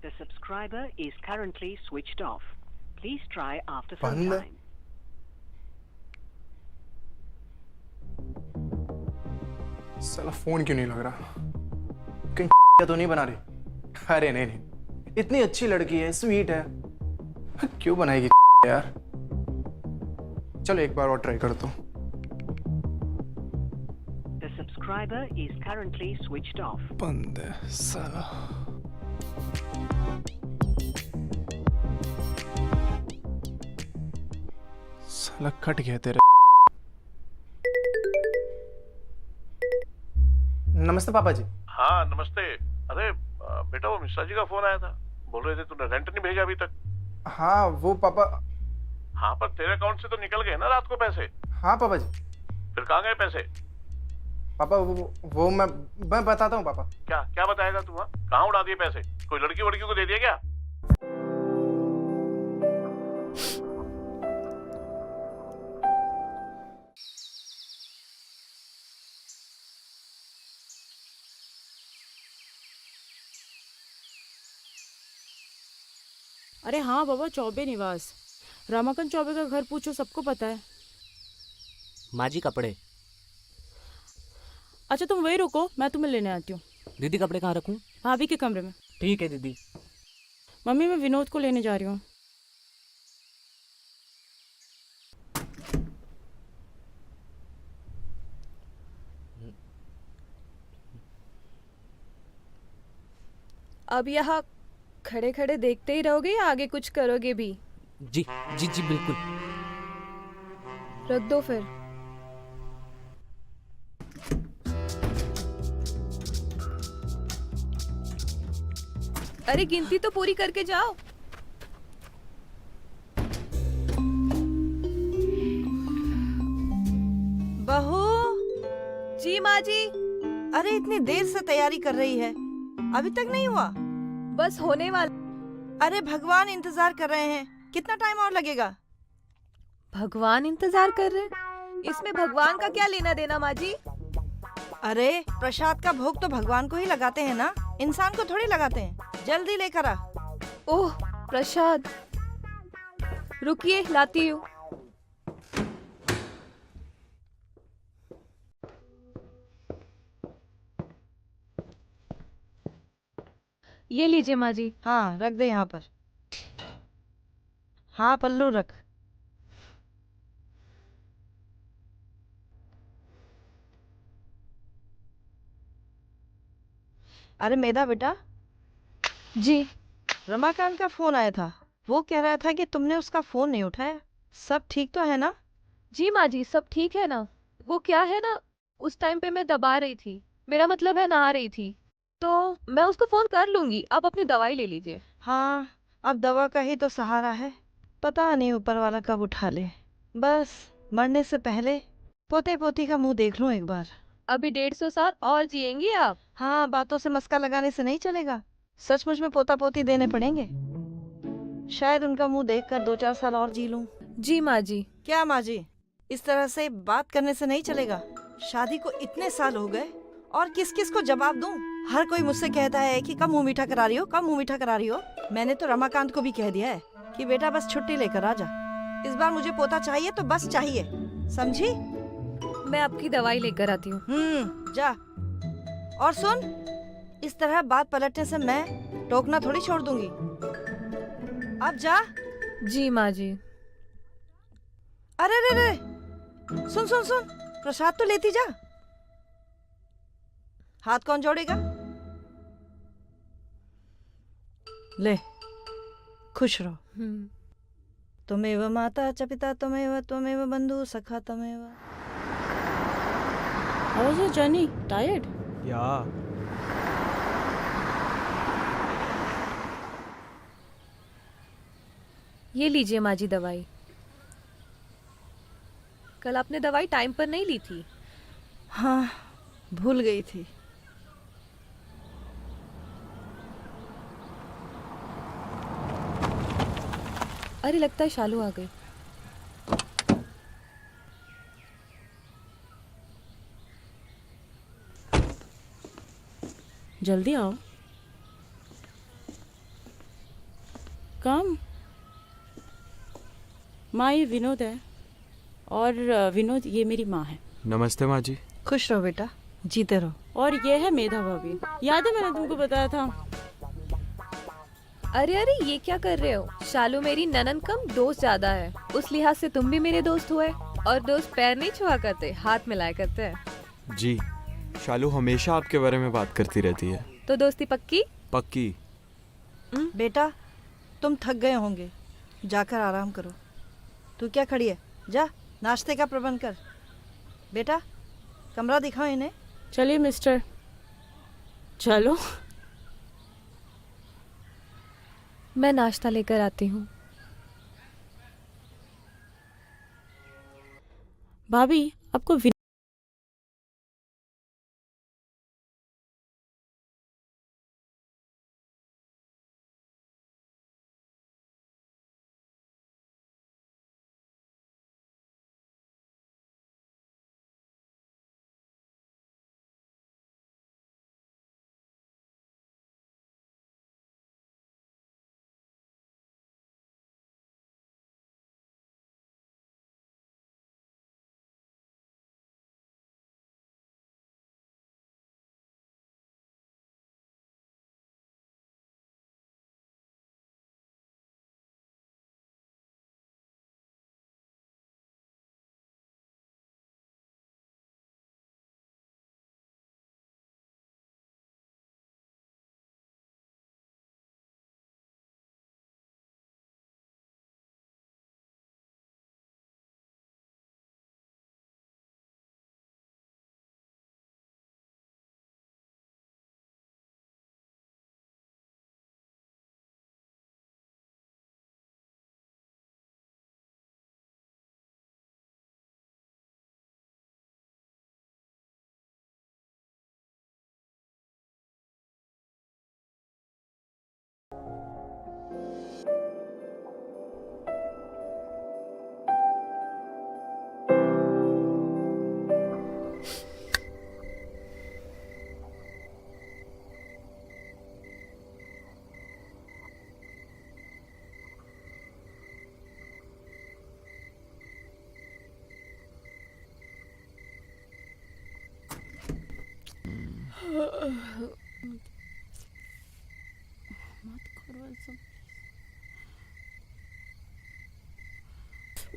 The subscriber is currently switched off. Please try after some बंद। time. साला फोन क्यों नहीं लग रहा? कहीं तो नहीं बना रही? अरे नहीं, इतनी अच्छी लड़की है, स्वीट है, क्यों बनाएगी यार? चलो एक बार और ट्राई करता हूँ। The subscriber is currently switched off. बंद है साला। साला कट गया तेरे। नमस्ते पापा जी। हाँ नमस्ते। अरे बेटा वो मिश्रा जी का फोन आया था, बोल रहे थे तूने रेंट नहीं भेजा अभी तक। हाँ वो पापा। हाँ पर तेरे अकाउंट से तो निकल गए ना रात को पैसे। हाँ पापा जी। फिर कहाँ गए पैसे? पापा वो मैं बताता हूँ पापा। क्या क्या बताएगा तू? कहाँ उड़ा दिए पैसे? कोई लड़की वड़की को दे दिया क्या? अरे हाँ बाबा, चौबे निवास, रमाकांत चौबे का घर पूछो, सबको पता है। माँ जी कपड़े। अच्छा तुम वही रुको, मैं तुम्हें लेने आती हूँ। दीदी कपड़े कहाँ रखूं? भाभी के कमरे में। ठीक है दीदी। मम्मी मैं विनोद को लेने जा रही हूँ। अब यहाँ खड़े खड़े देखते ही रहोगे या आगे कुछ करोगे भी? जी जी जी बिल्कुल। रख दो फिर। अरे गिनती तो पूरी करके जाओ। बहू। जी माँ जी। अरे इतनी देर से तैयारी कर रही है, अभी तक नहीं हुआ? बस होने वाला। अरे भगवान इंतजार कर रहे हैं, कितना टाइम और लगेगा? भगवान इंतजार कर रहे हैं? इसमें भगवान का क्या लेना देना माँ जी? अरे प्रसाद का भोग तो भगवान को ही लगाते हैं ना, इंसान को थोड़ी लगाते हैं। जल्दी लेकर आ। ओह प्रसाद, रुकिए लाती हूँ। ये लीजिए माँ जी। हाँ रख दे यहाँ पर। हाँ पल्लू रख। अरे मेधा बेटा। जी। रमाकांत का फोन आया था, वो कह रहा था कि तुमने उसका फोन नहीं उठाया। सब ठीक तो है ना? जी माँ जी सब ठीक है ना। वो क्या है ना, उस टाइम पे मैं दबा रही थी, मेरा मतलब है नहा रही थी, तो मैं उसको फोन कर लूंगी। आप अपनी दवाई ले लीजिए। हाँ अब दवा का ही तो सहारा है, पता नहीं ऊपर वाला कब उठा ले। बस मरने से पहले पोते पोती का मुंह देख लूं एक बार। अभी 150 साल और जिएंगी आप। हाँ बातों से मस्का लगाने से नहीं चलेगा, सचमुच में पोता पोती देने पड़ेंगे। शायद उनका मुंह देखकर 2-4 साल और जी लूं। जी माँ जी। क्या माँ जी, इस तरह से बात करने से नहीं चलेगा। शादी को इतने साल हो गए और किस किस को जवाब दूं? हर कोई मुझसे कहता है कि कब मुंह मीठा करा रही हो, कब मुंह मीठा करा रही हो। मैंने तो रमाकांत को भी कह दिया है कि बेटा बस छुट्टी लेकर आ जा, इस बार मुझे पोता चाहिए तो बस चाहिए, समझी? मैं आपकी दवाई लेकर आती हूँ। जा। और सुन, इस तरह बात पलटने से मैं टोकना थोड़ी छोड़ दूंगी। अब जा। जी माँ जी। अरे रे रे, सुन सुन सुन, प्रसाद तो लेती जा। हाथ कौन जोड़ेगा? ले, खुश रहो। त्वमेव माता च पिता त्वमेव, त्वमेव बंधु सखा त्वमेव। How was your journey? Tired? Yeah. ये लीजिए माँ जी दवाई। कल आपने दवाई टाइम पर नहीं ली थी। हाँ भूल गई थी। अरे लगता है शालू आ गई। जल्दी आओ। कम। माँ ये विनोद है, और विनोद ये मेरी माँ है। नमस्ते माँ जी। खुश रहो बेटा, जीते रहो। और ये है मेधा भाभी, याद है मैंने तुमको बताया था। अरे अरे ये क्या कर रहे हो? शालू मेरी ननन कम दोस्त ज्यादा है, उस लिहाज से तुम भी मेरे दोस्त हुए। और दोस्त पैर नहीं छुआ करते, हाथ मिलाया करते हैं। जी, शालू हमेशा आपके बारे में बात करती रहती है। तो दोस्ती पक्की? पक्की। बेटा तुम थक गए होंगे, जाकर आराम करो। तू क्या खड़ी है, जा नाश्ते का प्रबंध कर। बेटा कमरा दिखाओ इन्हें। चलिए मिस्टर, चलो। मैं नाश्ता लेकर आती हूँ। भाभी आपको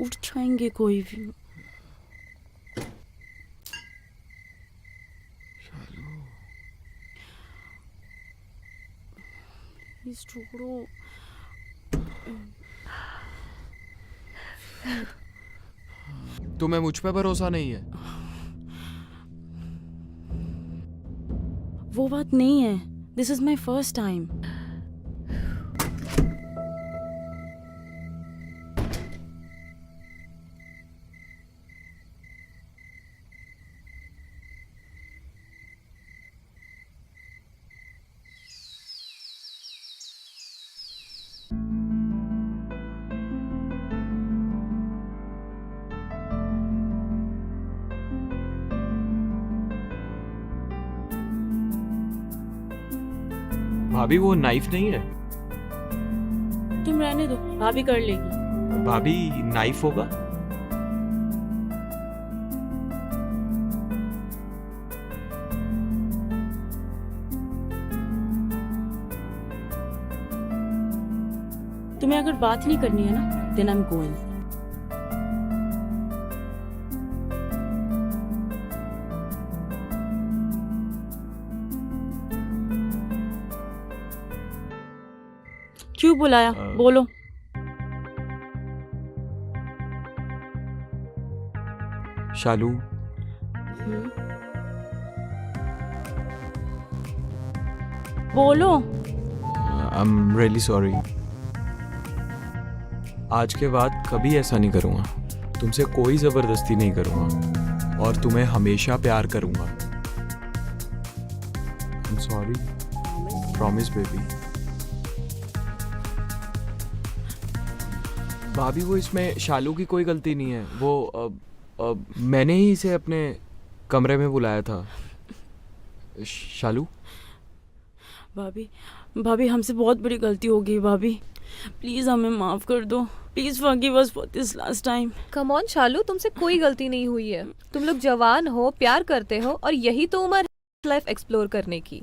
उठ जाएंगे कोई भी। प्लीज छोड़ो। तुम्हें मुझ पे भरोसा नहीं है? वो बात नहीं है। This is my first time. भाभी वो नाइफ नहीं है? तुम रहने दो, भाभी कर लेगी। भाभी नाइफ होगा? तुम्हें अगर बात नहीं करनी है ना, देन आई एम गोइंग। क्यों बुलाया? बोलो। शालू, बोलो। I am really sorry. आज के बाद कभी ऐसा नहीं करूँगा। तुमसे कोई ज़बरदस्ती नहीं करूँगा और तुम्हें हमेशा प्यार करूँगा। I am sorry. Promise baby. भाभी वो इसमें शालू की कोई गलती नहीं है। वो मैंने ही इसे अपने कमरे में बुलाया था। शालू। भाभी हमसे बहुत बड़ी गलती हो गई। भाभी प्लीज हमें माफ कर दो। Please forgive us for this last time. Come on Shalu, तुमसे कोई गलती नहीं हुई है। तुम लोग जवान हो, प्यार करते हो और यही तो उम्र है लाइफ एक्सप्लोर करने की।